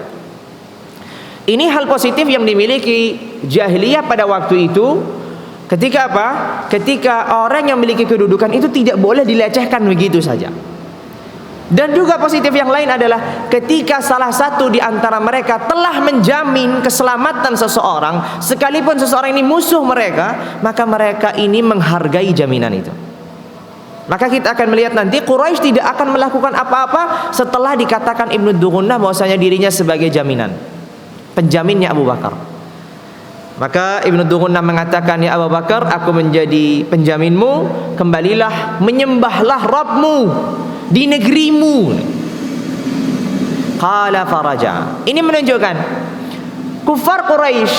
[SPEAKER 1] Ini hal positif yang dimiliki jahiliyah pada waktu itu. Ketika Ketika orang yang memiliki kedudukan itu tidak boleh dilecehkan begitu saja. Dan juga positif yang lain adalah ketika salah satu di antara mereka telah menjamin keselamatan seseorang, sekalipun seseorang ini musuh mereka, maka mereka ini menghargai jaminan itu. Maka kita akan melihat nanti Quraisy tidak akan melakukan apa-apa setelah dikatakan Ibnu Dugunnah bahwasanya dirinya sebagai jaminan, penjaminnya Abu Bakar. Maka Ibnu Dugunnah mengatakan, ya Abu Bakar, aku menjadi penjaminmu, kembalilah menyembahlah Rabbmu di negerimu. Qala faraja. Ini menunjukkan kufar Quraisy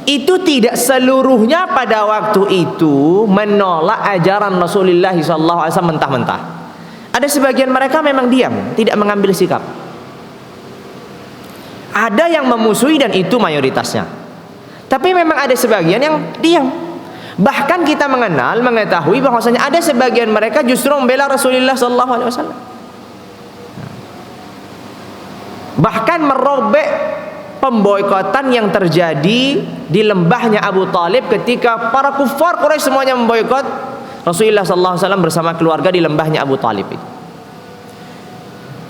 [SPEAKER 1] itu tidak seluruhnya pada waktu itu menolak ajaran Rasulullah SAW mentah-mentah. Ada sebagian mereka memang diam, tidak mengambil sikap. Ada yang memusuhi dan itu mayoritasnya. Tapi memang ada sebagian yang diam. Bahkan kita mengetahui bahwasanya ada sebagian mereka justru membela Rasulullah sallallahu alaihi wasallam. Bahkan merobek pemboikotan yang terjadi di lembahnya Abu Talib ketika para kufar Quraisy semuanya memboikot Rasulullah sallallahu alaihi wasallam bersama keluarga di lembahnya Abu Talib itu.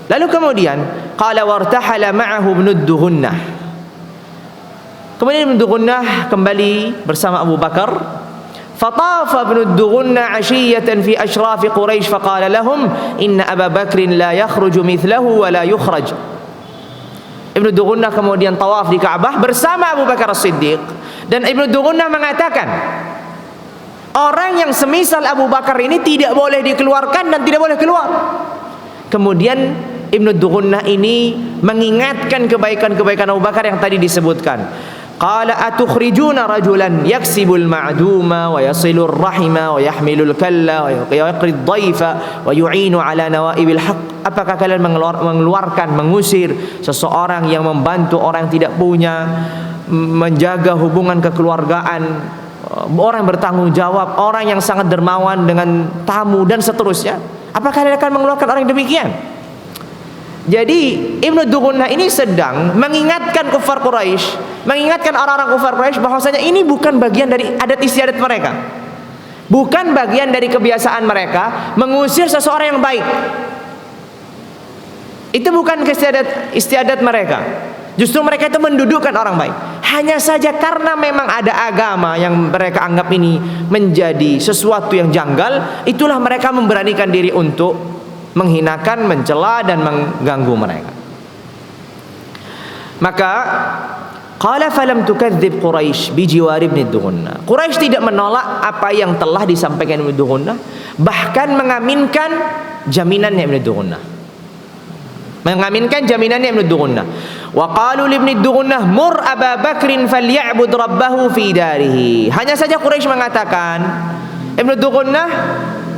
[SPEAKER 1] Lalu kemudian qala wartahala ma'ahu ibnu Duhunnah. Kemudian ibnu Duhunnah kembali bersama Abu Bakar. Fatafa ibnu Duhunnah 'ashiyatan fi ashraf Quraisy faqala lahum inna Abu Bakrin la yakhruju mithlahu wa la yukhraj. Ibnu Duhunnah kemudian tawaf di Ka'bah bersama Abu Bakar As-Siddiq, dan Ibnu Duhunnah mengatakan orang yang semisal Abu Bakar ini tidak boleh dikeluarkan dan tidak boleh keluar. Kemudian Ibnu Duhunnah ini mengingatkan kebaikan-kebaikan Abu Bakar yang tadi disebutkan. Qala atukhrijuna rajulan yaksibul ma'duma wa yasilur rahima wa yahmilul kalla wa yaqrid dhaifa wa yu'inu ala nawaibil haqq. Apakah kalian mengeluarkan, mengusir seseorang yang membantu orang yang tidak punya, menjaga hubungan kekeluargaan, orang yang bertanggung jawab, orang yang sangat dermawan dengan tamu dan seterusnya? Apakah kalian akan mengeluarkan orang yang demikian? Jadi Ibnu Duhunnah ini sedang mengingatkan kufar Quraisy, mengingatkan orang-orang kufar Quraisy bahwasanya ini bukan bagian dari adat istiadat mereka, bukan bagian dari kebiasaan mereka mengusir seseorang yang baik. Itu bukan istiadat mereka. Justru mereka itu mendudukkan orang baik. Hanya saja karena memang ada agama yang mereka anggap ini menjadi sesuatu yang janggal, itulah mereka memberanikan diri untuk menghinakan, mencela dan mengganggu mereka. Maka qala falam tukadzib Quraisy bi jiwar ibn Duhunnah. Quraisy tidak menolak apa yang telah disampaikan Ibnu Duhunnah, bahkan mengaminkan jaminannya Ibnu Duhunnah. Mengaminkan jaminannya Ibnu Duhunnah. Wa qalu li Ibnu Duhunnah mur Abu Bakrin falya'bud rabbahu fi darihi. Hanya saja Quraisy mengatakan, Ibnu Duhunnah,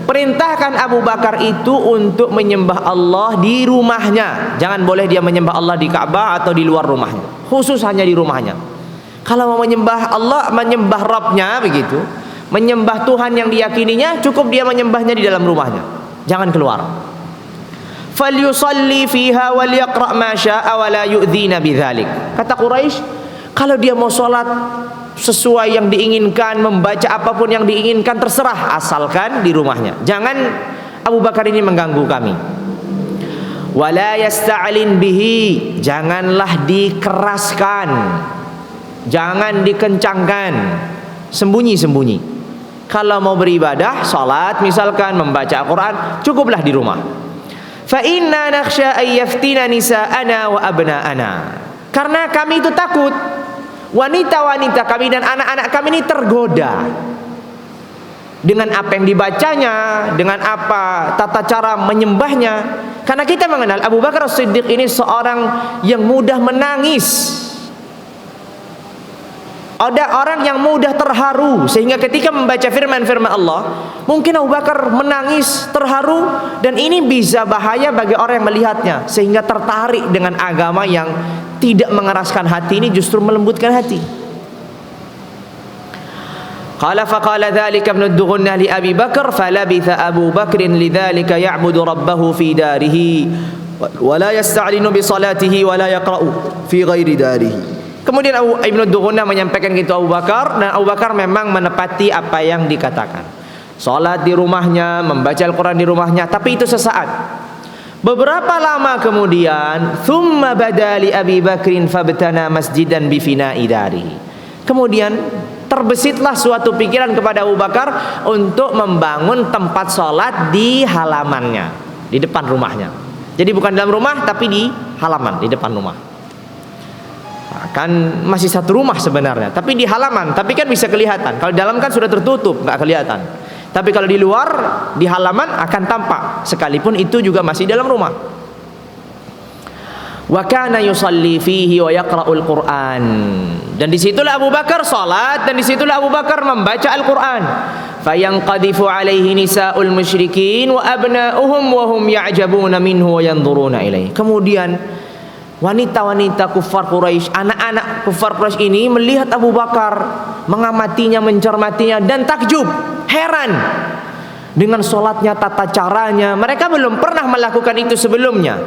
[SPEAKER 1] perintahkan Abu Bakar itu untuk menyembah Allah di rumahnya. Jangan boleh dia menyembah Allah di Ka'bah atau di luar rumahnya. Khusus hanya di rumahnya. Kalau mau menyembah Allah, menyembah Rabbnya begitu, menyembah Tuhan yang diyakininya, cukup dia menyembahnya di dalam rumahnya. Jangan keluar. Falyusalli fiha wal yaqra' ma syaa wa la yu'dhina bidzalik. Kata Quraisy, kalau dia mau sholat sesuai yang diinginkan, membaca apapun yang diinginkan, terserah, asalkan di rumahnya. Jangan Abu Bakar ini mengganggu kami. Wala yasta'lin bihi, janganlah dikeraskan, jangan dikencangkan, sembunyi-sembunyi. Kalau mau beribadah, salat misalkan, membaca Al-Quran, cukuplah di rumah. Fa inna nakhsha ay yaftina nisa'ana wa abna'ana. Karena kami itu takut wanita-wanita kami dan anak-anak kami ini tergoda dengan apa yang dibacanya, dengan apa tata cara menyembahnya. Karena kita mengenal Abu Bakar As-Siddiq ini seorang yang mudah menangis. Ada orang yang mudah terharu, sehingga ketika membaca firman-firman Allah, mungkin Abu Bakar menangis, terharu, dan ini bisa bahaya bagi orang yang melihatnya, sehingga tertarik dengan agama yang tidak mengeraskan hati, ini justru melembutkan hati. Qala faqala dzalika Ibnu Duhunnah li Abi Bakar falabitha Abu Bakrin lidzalika ya'budu rabbahu fi darihi wa la yasta'linu bi salatihi wa la yaqra'u fi ghairi darihi. Kemudian Ibnu Duhunnah menyampaikan gitu Abu Bakar, dan Abu Bakar memang menepati apa yang dikatakan. Salat di rumahnya, membaca Al-Quran di rumahnya, tapi itu sesaat. Beberapa lama kemudian, thumma badali Abi Bakrin fabtana masjidan bi fina'i darihi. Kemudian terbesitlah suatu pikiran kepada Abu Bakar untuk membangun tempat salat di halamannya, di depan rumahnya. Jadi bukan dalam rumah, tapi di halaman, di depan rumah. Kan masih satu rumah sebenarnya, tapi di halaman, tapi kan bisa kelihatan. Kalau dalam kan sudah tertutup, nggak kelihatan. Tapi kalau di luar, di halaman akan tampak, sekalipun itu juga masih dalam rumah. Wa kana yusalli fihi wa yaqra'ul Qur'an. Dan disitulah Abu Bakar salat, dan disitulah Abu Bakar membaca Al-Quran. Fayanqadifu alaihi nisa'ul musyrikin wa abna'uhum wa hum ya'jabuna minhu wa yanzuruna ilaihi. Kemudian
[SPEAKER 2] wanita-wanita kufar Quraisy, anak-anak kufar Quraisy ini melihat Abu Bakar, mengamatinya, mencermatinya, dan takjub, heran dengan sholatnya, tata caranya. Mereka belum pernah melakukan itu sebelumnya.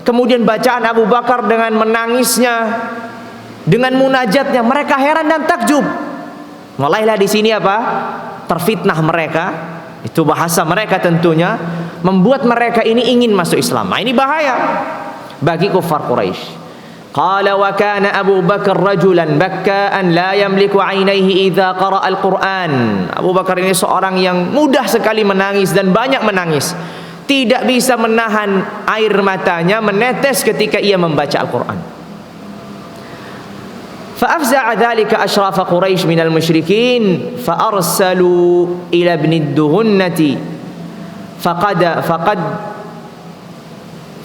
[SPEAKER 2] Kemudian bacaan Abu Bakar dengan menangisnya, dengan munajatnya, mereka heran dan takjub. Mulailah di sini apa? Terfitnah mereka. Itu bahasa mereka tentunya, membuat mereka ini ingin masuk Islam. Nah, ini bahaya bagi kufar Quraisy. Qala wa kana Abu Bakar rajulan bakka'an la yamliku 'ainaihi idza qara'a al-Qur'an. Abu Bakar ini seorang yang mudah sekali menangis dan banyak menangis. Tidak bisa menahan air matanya menetes ketika ia membaca Al-Qur'an. فأفزع ذلك أشراف قريش من المشركين فأرسلوا إلى ابن الدهنة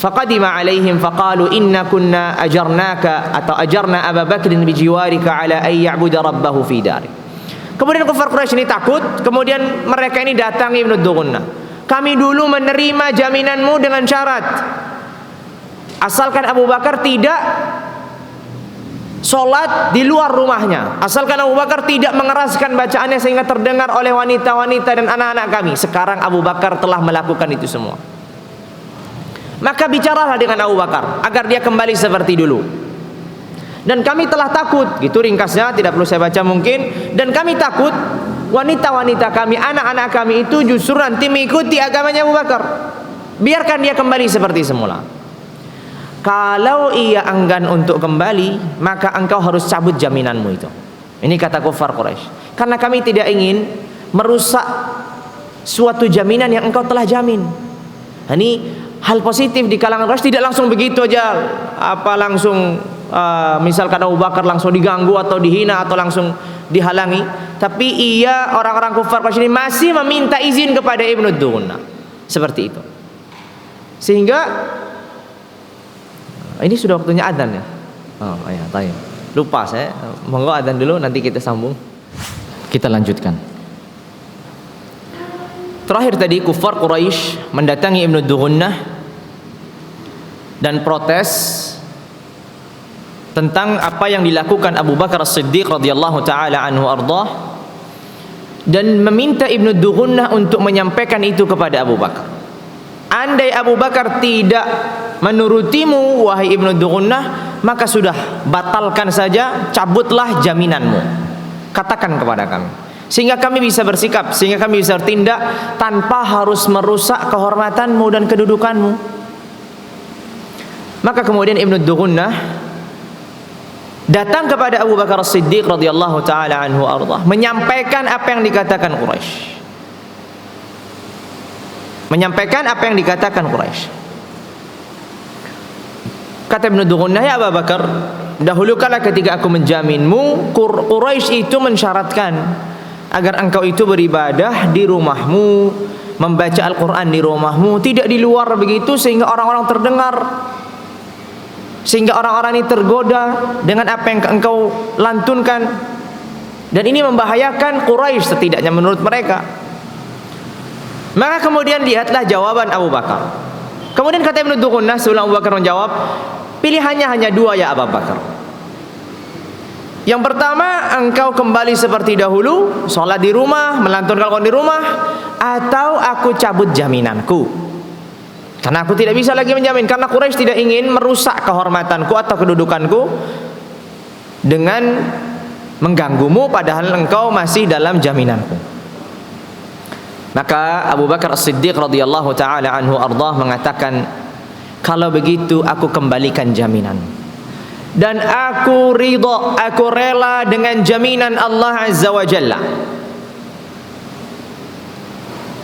[SPEAKER 2] فقدم عليهم فقالوا إنا كنا أجرنا أبا بكر بجوارك على أن يعبد ربه في داره. Kemudian kufar Quraisy ini takut. Kemudian mereka ini datangi Ibnu Dughunah. Kami dulu menerima jaminanmu dengan syarat, asalkan Abu Bakar tidak sholat di luar rumahnya, asalkan Abu Bakar tidak mengeraskan bacaannya sehingga terdengar oleh wanita-wanita dan anak-anak kami. Sekarang Abu Bakar telah melakukan itu semua. Maka bicaralah dengan Abu Bakar agar dia kembali seperti dulu. Dan kami telah takut, gitu ringkasnya, tidak perlu saya baca mungkin. Dan kami takut wanita-wanita kami, anak-anak kami itu justru nanti mengikuti agamanya Abu Bakar. Biarkan dia kembali seperti semula. Kalau ia enggan untuk kembali, maka engkau harus cabut jaminanmu itu. Ini kata kufar Quraisy. Karena kami tidak ingin merusak suatu jaminan yang engkau telah jamin. Ini hal positif di kalangan Quraisy, tidak langsung begitu aja. Apa langsung misalkan Abu Bakar langsung diganggu atau dihina atau langsung dihalangi. Tapi ia, orang-orang kufar Quraisy ini masih meminta izin kepada Ibnu Dughunah. Seperti itu. Sehingga ini sudah waktunya adzan ya. Oh ya, tanya. Lupa saya. Monggo adzan dulu, nanti kita sambung. Kita lanjutkan. Terakhir tadi kufar Quraisy mendatangi Ibnu Dughunah dan protes tentang apa yang dilakukan Abu Bakar As-Siddiq radhiyallahu taala anhu ardhah, dan meminta Ibnu Dughunah untuk menyampaikan itu kepada Abu Bakar. Andai Abu Bakar tidak menurutimu wahai Ibnu Dughunah, maka sudah, batalkan saja, cabutlah jaminanmu, katakan kepada kami, sehingga kami bisa bersikap, sehingga kami bisa bertindak tanpa harus merusak kehormatanmu dan kedudukanmu. Maka kemudian Ibnu Dughunah datang kepada Abu Bakar As-Siddiq radhiyallahu taala anhu ardhah, menyampaikan apa yang dikatakan Quraisy. Menyampaikan apa yang dikatakan Quraisy. Kata Ibnu Dughunah, ya Abu Bakar, dahulu kala ketika aku menjaminmu, Quraisy itu mensyaratkan agar engkau itu beribadah di rumahmu, membaca Al-Quran di rumahmu, tidak di luar begitu, sehingga orang-orang terdengar, sehingga orang-orang ini tergoda dengan apa yang engkau lantunkan, dan ini membahayakan Quraisy setidaknya menurut mereka. Maka kemudian lihatlah jawaban Abu Bakar. Kemudian kata Ibnu Dughunah, sebelum Abu Bakar menjawab, pilihannya hanya dua ya Abu Bakar. Yang pertama, engkau kembali seperti dahulu, sholat di rumah, melantunkan Al-Quran di rumah, atau aku cabut jaminanku. Karena aku tidak bisa lagi menjamin, karena Quraisy tidak ingin merusak kehormatanku atau kedudukanku dengan mengganggumu padahal engkau masih dalam jaminanku. Maka Abu Bakar As-Siddiq radhiyallahu taala anhu ardhah mengatakan, kalau begitu aku kembalikan jaminan, dan aku ridha, aku rela dengan jaminan Allah Azza wa Jalla.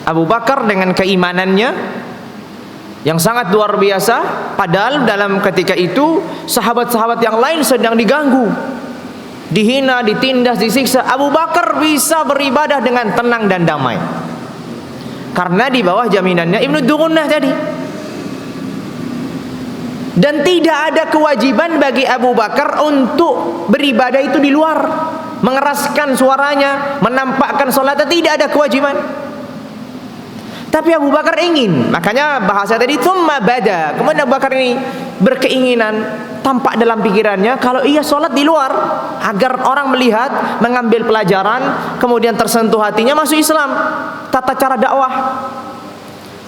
[SPEAKER 2] Abu Bakar dengan keimanannya yang sangat luar biasa, padahal dalam ketika itu sahabat-sahabat yang lain sedang diganggu, dihina, ditindas, disiksa. Abu Bakar bisa beribadah dengan tenang dan damai karena di bawah jaminannya Ibnu Dughunah tadi. Dan tidak ada kewajiban bagi Abu Bakar untuk beribadah itu di luar, mengeraskan suaranya, menampakkan salatnya, tidak ada kewajiban. Tapi Abu Bakar ingin, makanya bahasa tadi tsumma bada. Kemudian Abu Bakar ini berkeinginan, tampak dalam pikirannya kalau ia sholat di luar agar orang melihat, mengambil pelajaran, kemudian tersentuh hatinya masuk Islam. Tata cara dakwah.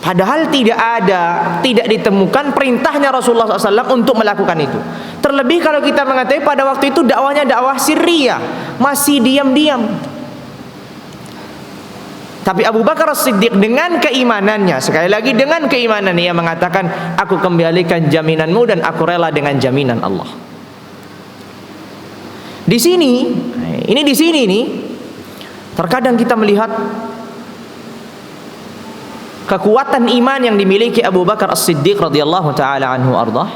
[SPEAKER 2] Padahal tidak ditemukan perintahnya Rasulullah SAW untuk melakukan itu. Terlebih kalau kita mengetahui pada waktu itu dakwahnya dakwah sirriyah, masih diam-diam. Tapi Abu Bakar As-Siddiq dengan keimanannya, sekali lagi dengan keimanannya, ia mengatakan, aku kembalikan jaminanmu dan aku rela dengan jaminan Allah. Di sini nih, terkadang kita melihat kekuatan iman yang dimiliki Abu Bakar As-Siddiq radhiyallahu taala anhu ardah.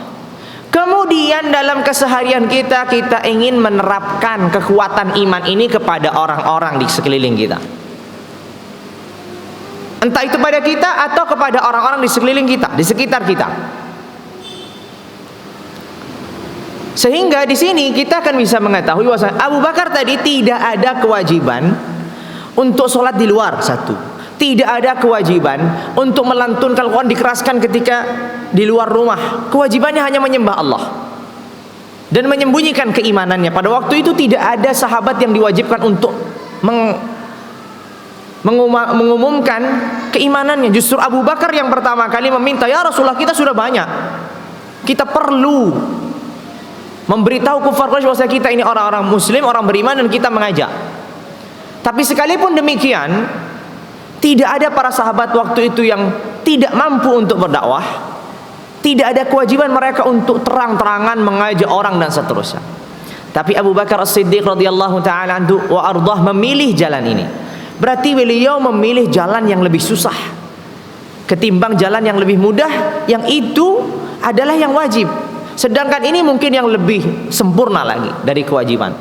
[SPEAKER 2] Kemudian dalam keseharian kita ingin menerapkan kekuatan iman ini kepada orang-orang di sekeliling kita. Entah itu pada kita atau kepada orang-orang di sekeliling kita, di sekitar kita. Sehingga di sini kita akan bisa mengetahui bahwa Abu Bakar tadi tidak ada kewajiban untuk sholat di luar, satu. Tidak ada kewajiban untuk melantunkan Al-Quran dikeraskan ketika di luar rumah. Kewajibannya hanya menyembah Allah dan menyembunyikan keimanannya. Pada waktu itu tidak ada sahabat yang diwajibkan untuk mengumumkan keimanannya. Justru Abu Bakar yang pertama kali meminta, ya Rasulullah, kita sudah banyak, kita perlu memberitahu kufar Quraisy bahwa kita ini orang-orang muslim, orang beriman, dan kita mengajak. Tapi sekalipun demikian, tidak ada para sahabat waktu itu yang tidak mampu untuk berdakwah. Tidak ada kewajiban mereka untuk terang-terangan mengajak orang dan seterusnya. Tapi Abu Bakar As-Siddiq radhiyallahu taala anhu wa ardhah memilih jalan ini. Berarti beliau memilih jalan yang lebih susah ketimbang jalan yang lebih mudah, yang itu adalah yang wajib. Sedangkan ini mungkin yang lebih sempurna lagi dari kewajiban.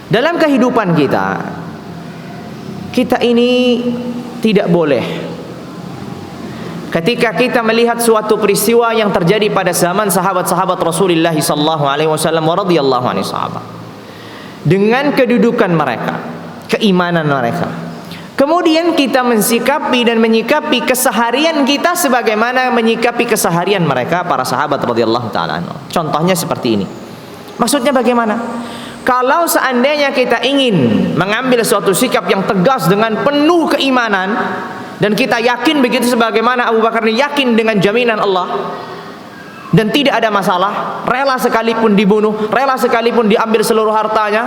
[SPEAKER 2] Dalam kehidupan kita ini tidak boleh ketika kita melihat suatu peristiwa yang terjadi pada zaman sahabat-sahabat Rasulullah sallallahu alaihi wasallam wa radhiyallahu anhu sahabat, dengan kedudukan mereka, keimanan mereka, kemudian kita mensikapi dan menyikapi keseharian kita sebagaimana menyikapi keseharian mereka para sahabat radhiyallahu taala anhu. Contohnya seperti ini. Maksudnya bagaimana? Kalau seandainya kita ingin mengambil suatu sikap yang tegas dengan penuh keimanan, dan kita yakin begitu sebagaimana Abu Bakar ini yakin dengan jaminan Allah, dan tidak ada masalah, rela sekalipun dibunuh, rela sekalipun diambil seluruh hartanya,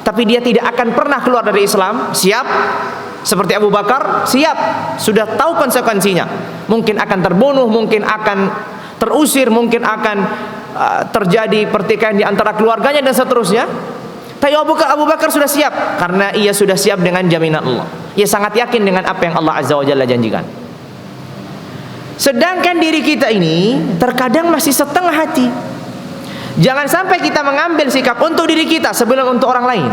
[SPEAKER 2] tapi dia tidak akan pernah keluar dari Islam, siap? Seperti Abu Bakar, siap, sudah tahu konsekuensinya. Mungkin akan terbunuh, mungkin akan terusir, mungkin akan terjadi pertikaian di antara keluarganya dan seterusnya. Tapi Abu Bakar sudah siap, karena ia sudah siap dengan jaminan Allah. Ia sangat yakin dengan apa yang Allah Azza wa Jalla janjikan. Sedangkan diri kita ini terkadang masih setengah hati. Jangan sampai kita mengambil sikap untuk diri kita sebelum untuk orang lain.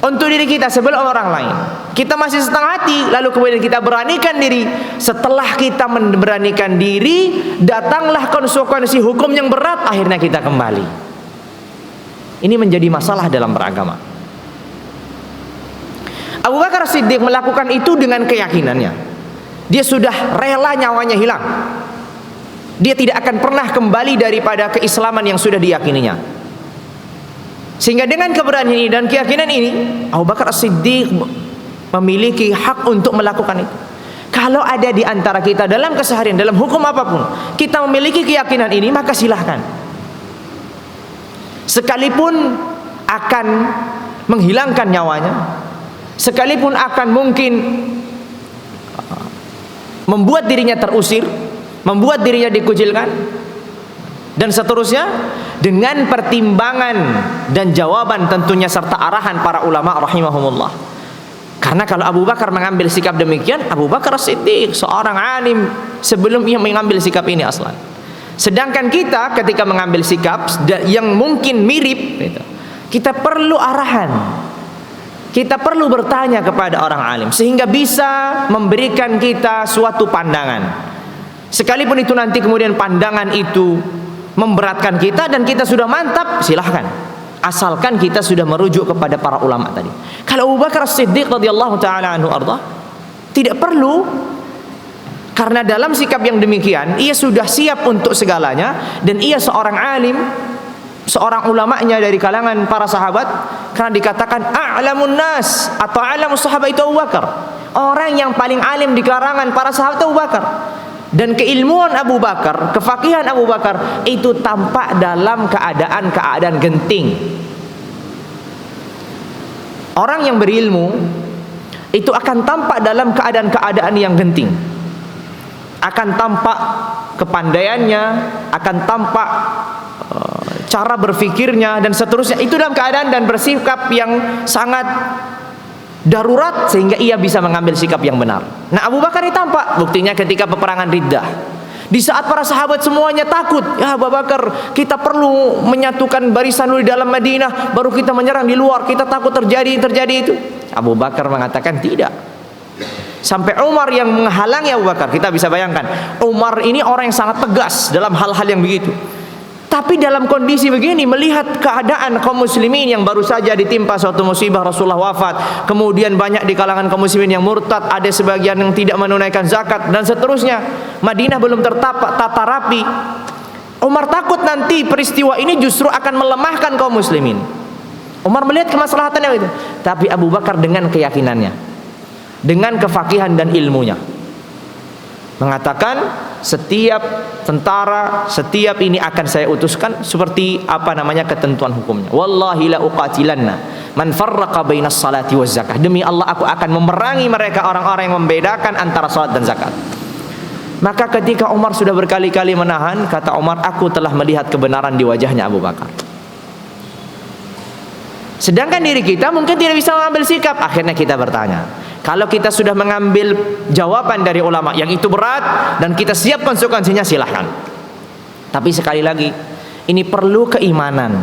[SPEAKER 2] Untuk diri kita sebelum orang lain. Kita masih setengah hati, lalu kemudian kita beranikan diri. Setelah kita memberanikan diri, datanglah konsekuensi hukum yang berat, akhirnya kita kembali. Ini menjadi masalah dalam beragama. Abu Bakar Siddiq melakukan itu dengan keyakinannya. Dia sudah rela nyawanya hilang. Dia tidak akan pernah kembali daripada keislaman yang sudah diyakininya. Sehingga dengan keberanian ini dan keyakinan ini, Abu Bakar As-Siddiq memiliki hak untuk melakukan itu. Kalau ada di antara kita dalam keseharian, dalam hukum apapun, kita memiliki keyakinan ini, maka silahkan. Sekalipun akan menghilangkan nyawanya, sekalipun akan mungkin membuat dirinya terusir, membuat dirinya dikucilkan, dan seterusnya, dengan pertimbangan dan jawaban tentunya serta arahan para ulama rahimahumullah. Karena kalau Abu Bakar mengambil sikap demikian, Abu Bakar Siddiq seorang alim sebelum ia mengambil sikap ini aslan. Sedangkan kita ketika mengambil sikap yang mungkin mirip, kita perlu arahan, kita perlu bertanya kepada orang alim sehingga bisa memberikan kita suatu pandangan. Sekalipun itu nanti kemudian pandangan itu memberatkan kita dan kita sudah mantap, silahkan, asalkan kita sudah merujuk kepada para ulama tadi. Kalau Abu Bakar As-Siddiq radhiyallahu taala anhu arda, tidak perlu Karena dalam sikap yang demikian, ia sudah siap untuk segalanya, dan ia seorang alim, seorang ulamanya dari kalangan para sahabat. Karena dikatakan a'lamun nas atau a'lamus sahabat itu Abu Bakar, orang yang paling alim di kalangan para sahabat Abu Bakar. Dan keilmuan Abu Bakar, kefakihan Abu Bakar itu tampak dalam keadaan-keadaan genting. Orang yang berilmu itu akan tampak dalam keadaan-keadaan yang genting, akan tampak kepandaiannya, akan tampak cara berfikirnya dan seterusnya. Itu dalam keadaan dan bersikap yang sangat darurat sehingga ia bisa mengambil sikap yang benar. Nah, Abu Bakar ini tampak buktinya ketika peperangan Riddah. Di saat para sahabat semuanya takut, ya Abu Bakar, kita perlu menyatukan barisan dulu di dalam Madinah, baru kita menyerang di luar, kita takut terjadi itu. Abu Bakar mengatakan tidak. Sampai Umar yang menghalangi Abu Bakar. Kita bisa bayangkan, Umar ini orang yang sangat tegas dalam hal-hal yang begitu. Tapi dalam kondisi begini, melihat keadaan kaum muslimin yang baru saja ditimpa suatu musibah, Rasulullah wafat, kemudian banyak di kalangan kaum muslimin yang murtad, ada sebagian yang tidak menunaikan zakat dan seterusnya, Madinah belum tata rapi. Umar takut nanti peristiwa ini justru akan melemahkan kaum muslimin. Umar melihat kemaslahatannya itu. Tapi Abu Bakar dengan keyakinannya, dengan kefakihan dan ilmunya, mengatakan setiap tentara, setiap ini akan saya utuskan seperti ketentuan hukumnya. Wallahi la uqatilanna man farraqa bainas salati waz zakah. Demi Allah, aku akan memerangi mereka, orang-orang yang membedakan antara salat dan zakat. Maka ketika Umar sudah berkali-kali menahan, kata Umar, aku telah melihat kebenaran di wajahnya Abu Bakar. Sedangkan diri kita mungkin tidak bisa mengambil sikap. Akhirnya kita bertanya, kalau kita sudah mengambil jawaban dari ulama yang itu berat dan kita siap konsekuensinya, silahkan. Tapi sekali lagi, ini perlu keimanan.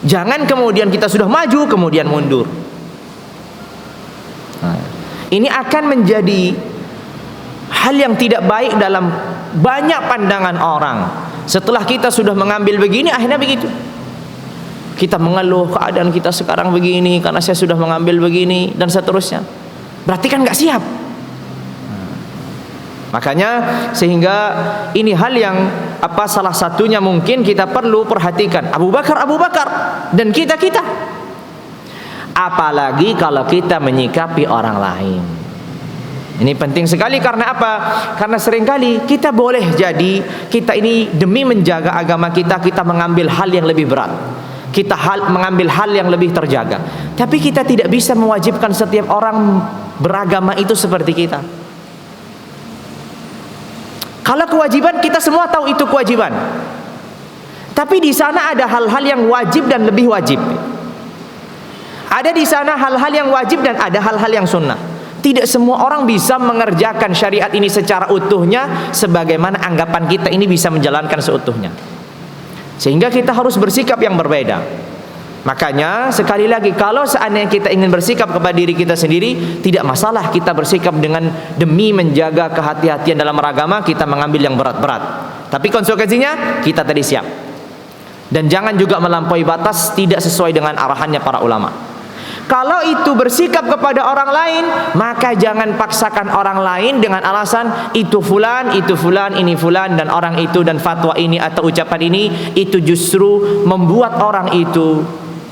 [SPEAKER 2] Jangan kemudian kita sudah maju kemudian mundur. Nah, ini akan menjadi hal yang tidak baik dalam banyak pandangan orang. Setelah kita sudah mengambil begini, akhirnya begitu. Kita mengeluh keadaan kita sekarang begini karena saya sudah mengambil begini dan seterusnya. Berarti kan nggak siap. Makanya sehingga ini hal yang salah satunya mungkin kita perlu perhatikan. Abu Bakar dan kita. Apalagi kalau kita menyikapi orang lain. Ini penting sekali. Karena apa? Karena seringkali kita boleh jadi kita ini demi menjaga agama kita mengambil hal yang lebih berat. Kita mengambil hal yang lebih terjaga. Tapi kita tidak bisa mewajibkan setiap orang beragama itu seperti kita. Kalau kewajiban, kita semua tahu itu kewajiban. Tapi di sana ada hal-hal yang wajib dan lebih wajib. Ada di sana hal-hal yang wajib dan ada hal-hal yang sunnah. Tidak semua orang bisa mengerjakan syariat ini secara utuhnya sebagaimana anggapan kita ini bisa menjalankan seutuhnya. Sehingga kita harus bersikap yang berbeda. Makanya sekali lagi, kalau seandainya kita ingin bersikap kepada diri kita sendiri, tidak masalah kita bersikap dengan demi menjaga kehati-hatian dalam beragama, kita mengambil yang berat-berat. Tapi konsekuensinya kita tadi siap. Dan jangan juga melampaui batas tidak sesuai dengan arahannya para ulama. Kalau itu bersikap kepada orang lain, maka jangan paksakan orang lain dengan alasan itu fulan, ini fulan, dan orang itu dan fatwa ini atau ucapan ini, itu justru membuat orang itu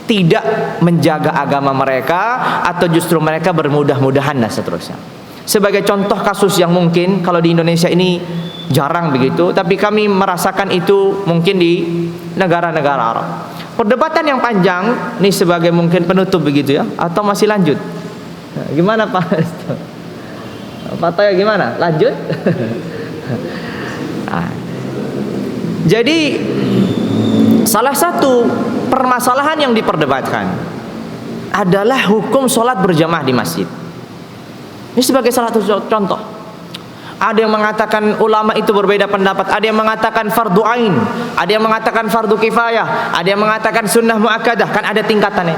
[SPEAKER 2] tidak menjaga agama mereka atau justru mereka bermudah-mudahan dan seterusnya. Sebagai contoh kasus yang mungkin kalau di Indonesia ini jarang begitu, tapi kami merasakan itu mungkin di negara-negara Arab. Perdebatan yang panjang ini sebagai mungkin penutup begitu ya, atau masih lanjut? Nah, gimana Pak? Pak Toyo gimana? Lanjut? Nah, jadi salah satu permasalahan yang diperdebatkan adalah hukum sholat berjamaah di masjid. Ini sebagai salah satu contoh. Ada yang mengatakan ulama itu berbeda pendapat. Ada yang mengatakan fardu ain, ada yang mengatakan fardu kifayah, ada yang mengatakan sunnah muakkadah. Kan ada tingkatannya.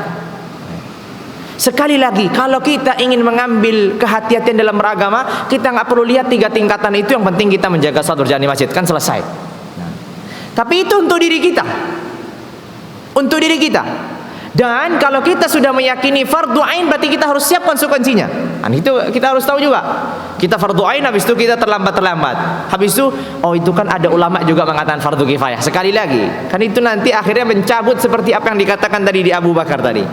[SPEAKER 2] Sekali lagi, kalau kita ingin mengambil kehati-hatian dalam beragama, kita nggak perlu lihat 3 tingkatan itu. Yang penting kita menjaga sholat berjamaah di masjid, kan selesai. Tapi itu untuk diri kita, untuk diri kita. Dan kalau kita sudah meyakini fardu ain, berarti kita harus siap konsekuensinya. Dan itu kita harus tahu juga. Kita fardu ain, habis itu kita terlambat. Habis itu, oh itu kan ada ulama juga mengatakan fardu kifayah. Sekali lagi, kan itu nanti akhirnya mencabut seperti apa yang dikatakan tadi di Abu Bakar tadi.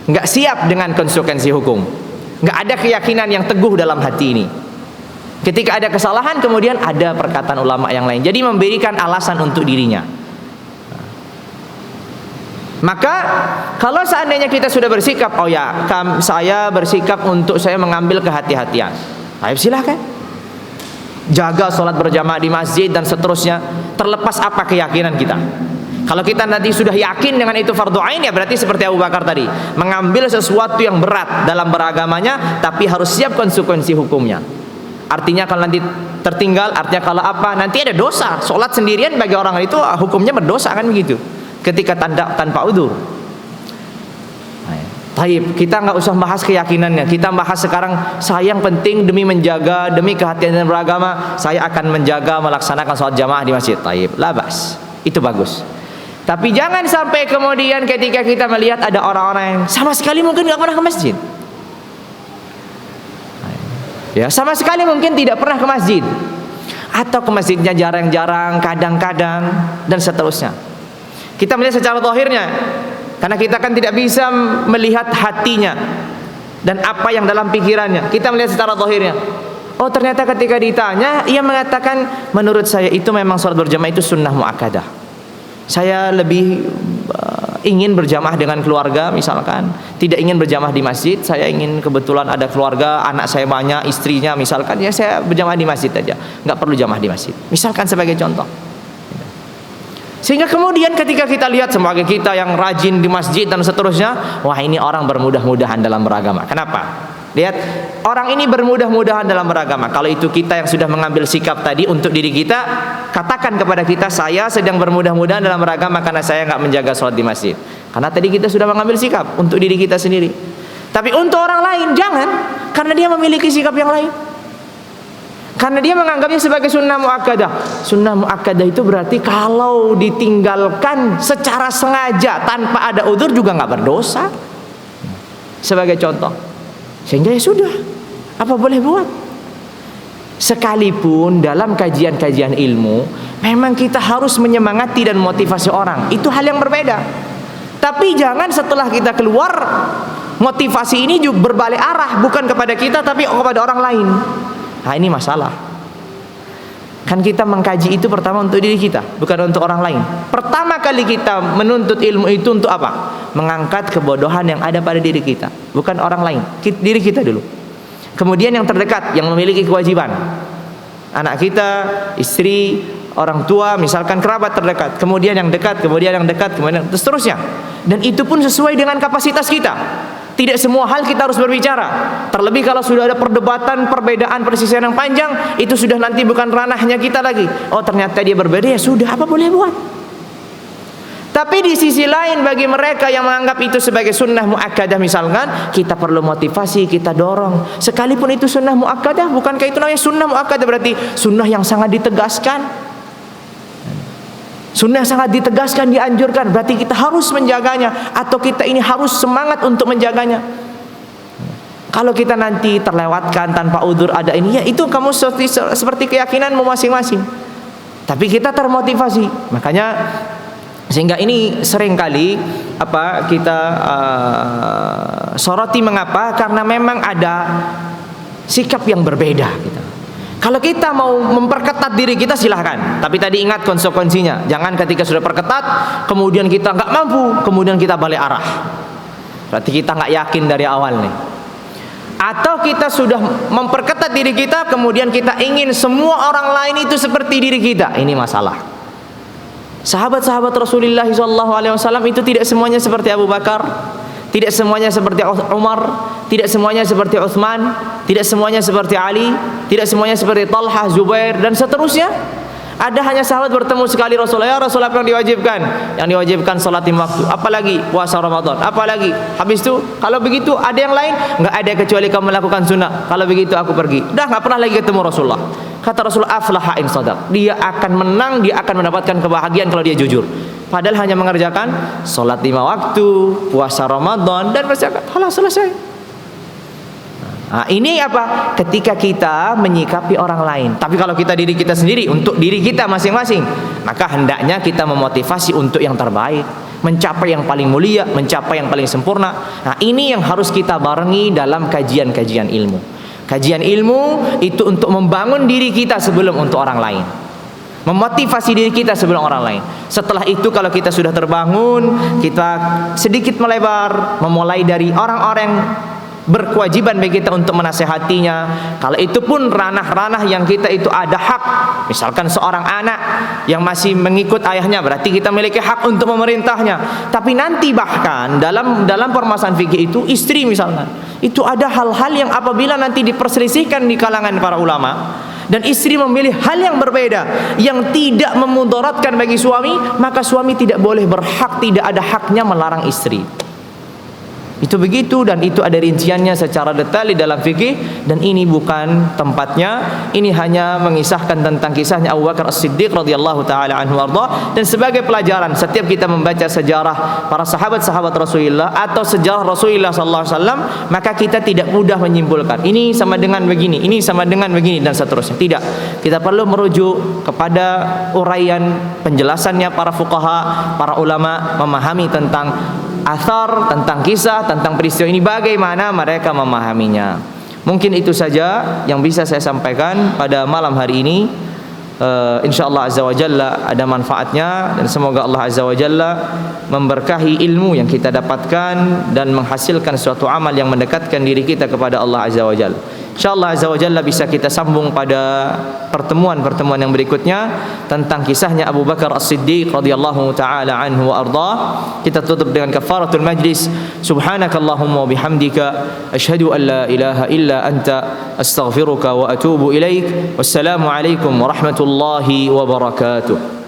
[SPEAKER 2] Nggak siap dengan konsekuensi hukum. Nggak ada keyakinan yang teguh dalam hati ini. Ketika ada kesalahan, kemudian ada perkataan ulama yang lain. Jadi memberikan alasan untuk dirinya. Maka kalau seandainya kita sudah bersikap, oh ya, saya bersikap untuk saya mengambil kehati-hatian, ayo silahkan jaga sholat berjamaah di masjid dan seterusnya, terlepas apa keyakinan kita. Kalau kita nanti sudah yakin dengan itu fardu ain, ya berarti seperti Abu Bakar tadi, mengambil sesuatu yang berat dalam beragamanya, tapi harus siap konsekuensi hukumnya. Artinya kalau nanti tertinggal, artinya kalau apa, nanti ada dosa. Sholat sendirian bagi orang itu hukumnya berdosa, kan begitu, ketika tanpa udzur. Taib, kita nggak usah bahas keyakinannya. Kita bahas sekarang, saya yang penting demi menjaga, demi kehati-hatian beragama, saya akan menjaga melaksanakan sholat jamaah di masjid. Taib, labas, itu bagus. Tapi jangan sampai kemudian ketika kita melihat ada orang-orang yang sama sekali mungkin nggak pernah ke masjid, ya sama sekali mungkin tidak pernah ke masjid, atau ke masjidnya jarang-jarang, kadang-kadang, dan seterusnya. Kita melihat secara zahirnya, karena kita kan tidak bisa melihat hatinya dan apa yang dalam pikirannya. Kita melihat secara zahirnya. Oh ternyata ketika ditanya, ia mengatakan, menurut saya itu memang sholat berjamaah itu sunnah muakkadah. Saya lebih ingin berjamaah dengan keluarga misalkan, tidak ingin berjamaah di masjid. Saya ingin kebetulan ada keluarga, anak saya banyak, istrinya misalkan, ya saya berjamaah di masjid aja, nggak perlu jamaah di masjid, misalkan sebagai contoh. Sehingga kemudian ketika kita lihat sebagai kita yang rajin di masjid dan seterusnya, wah ini orang bermudah-mudahan dalam beragama. Kenapa? Lihat, orang ini bermudah-mudahan dalam beragama. Kalau itu kita yang sudah mengambil sikap tadi untuk diri kita, katakan kepada kita, saya sedang bermudah-mudahan dalam beragama karena saya nggak menjaga sholat di masjid. Karena tadi kita sudah mengambil sikap untuk diri kita sendiri. Tapi untuk orang lain jangan, karena dia memiliki sikap yang lain. Karena dia menganggapnya sebagai sunnah muakkadah. Sunnah muakkadah itu berarti kalau ditinggalkan secara sengaja tanpa ada udzur juga nggak berdosa. Sebagai contoh. Sehingga ya sudah, apa boleh buat. Sekalipun dalam kajian-kajian ilmu memang kita harus menyemangati dan motivasi orang, itu hal yang berbeda. Tapi jangan setelah kita keluar, motivasi ini juga berbalik arah, bukan kepada kita tapi kepada orang lain. Nah ini masalah. Kan kita mengkaji itu pertama untuk diri kita, bukan untuk orang lain. Pertama kali kita menuntut ilmu itu untuk apa? Mengangkat kebodohan yang ada pada diri kita, bukan orang lain, diri kita dulu. Kemudian yang terdekat, yang memiliki kewajiban, anak kita, istri, orang tua, misalkan kerabat terdekat. Kemudian yang dekat, kemudian yang dekat, kemudian seterusnya. Dan itu pun sesuai dengan kapasitas kita. Tidak semua hal kita harus berbicara. Terlebih kalau sudah ada perdebatan, perbedaan, persisian yang panjang, itu sudah nanti bukan ranahnya kita lagi. Oh ternyata dia berbeda, ya sudah, apa boleh buat. Tapi di sisi lain, bagi mereka yang menganggap itu sebagai sunnah muakkadah misalkan, kita perlu motivasi, kita dorong. Sekalipun itu sunnah muakkadah, bukankah itu namanya sunnah muakkadah? Berarti sunnah yang sangat ditegaskan. Sunnah sangat ditegaskan, dianjurkan, berarti kita harus menjaganya, atau kita ini harus semangat untuk menjaganya. Kalau kita nanti terlewatkan tanpa udzur ada ini, ya itu kamu seperti keyakinanmu masing-masing. Tapi kita termotivasi, makanya sehingga ini seringkali kita soroti. Mengapa? Karena memang ada sikap yang berbeda kita. Kalau kita mau memperketat diri kita silahkan, tapi tadi ingat konsekuensinya. Jangan ketika sudah perketat kemudian kita nggak mampu, kemudian kita balik arah. Berarti kita nggak yakin dari awal nih. Atau kita sudah memperketat diri kita, kemudian kita ingin semua orang lain itu seperti diri kita. Ini masalah. Sahabat-sahabat Rasulullah SAW itu tidak semuanya seperti Abu Bakar, tidak semuanya seperti Umar, tidak semuanya seperti Utsman, tidak semuanya seperti Ali, tidak semuanya seperti Talha, Zubair, dan seterusnya. Ada hanya sahabat bertemu sekali Rasulullah, ya Rasulullah yang diwajibkan? Yang diwajibkan salat lima waktu, apalagi puasa Ramadan, apalagi. Habis itu, kalau begitu ada yang lain? Enggak ada kecuali kamu melakukan sunnah. Kalau begitu aku pergi. Udah enggak pernah lagi ketemu Rasulullah. Kata Rasulullah, aflaha in shadaq. Dia akan menang, dia akan mendapatkan kebahagiaan kalau dia jujur. Padahal hanya mengerjakan salat 5 waktu, puasa Ramadan, dan berzakat. Halah, selesai. Nah, ini apa? Ketika kita menyikapi orang lain. Tapi kalau kita diri kita sendiri, untuk diri kita masing-masing, maka hendaknya kita memotivasi untuk yang terbaik, mencapai yang paling mulia, mencapai yang paling sempurna. Nah, ini yang harus kita barengi dalam kajian-kajian ilmu. Kajian ilmu itu untuk membangun diri kita sebelum untuk orang lain, memotivasi diri kita sebelum orang lain. Setelah itu kalau kita sudah terbangun, kita sedikit melebar, memulai dari orang-orang berkewajiban bagi kita untuk menasehatinya. Kalau itu pun ranah-ranah yang kita itu ada hak. Misalkan seorang anak yang masih mengikut ayahnya, berarti kita memiliki hak untuk memerintahnya. Tapi nanti bahkan dalam permasalahan fikih itu, istri misalkan, itu ada hal-hal yang apabila nanti diperselisihkan di kalangan para ulama, dan istri memilih hal yang berbeda yang tidak memudaratkan bagi suami, maka suami tidak boleh berhak, tidak ada haknya melarang istri. Itu begitu, dan itu ada rinciannya secara detail di dalam fikih, dan ini bukan tempatnya. Ini hanya mengisahkan tentang kisahnya Abu Bakar As-Siddiq radhiyallahu taala anhu warda. Dan sebagai pelajaran, setiap kita membaca sejarah para sahabat-sahabat Rasulullah atau sejarah Rasulullah sallallahu alaihi wasallam, maka kita tidak mudah menyimpulkan ini sama dengan begini, ini sama dengan begini, dan seterusnya. Tidak. Kita perlu merujuk kepada uraian penjelasannya para fuqaha, para ulama, memahami tentang athar, tentang kisah, tentang peristiwa ini, bagaimana mereka memahaminya. Mungkin itu saja yang bisa saya sampaikan pada malam hari ini. InsyaAllah Azza wa Jalla ada manfaatnya, dan semoga Allah Azza wa Jalla memberkahi ilmu yang kita dapatkan dan menghasilkan suatu amal yang mendekatkan diri kita kepada Allah Azza wa Jalla. InsyaAllah Azza wa Jalla bisa kita sambung pada pertemuan-pertemuan yang berikutnya tentang kisahnya Abu Bakar As-Siddiq radhiyallahu taala anhu wa arda. Kita tutup dengan kafaratul majlis. Subhanakallahumma wa bihamdika asyhadu an la ilaha illa anta astaghfiruka wa atubu ilaik. Wassalamu alaikum warahmatullahi wabarakatuh.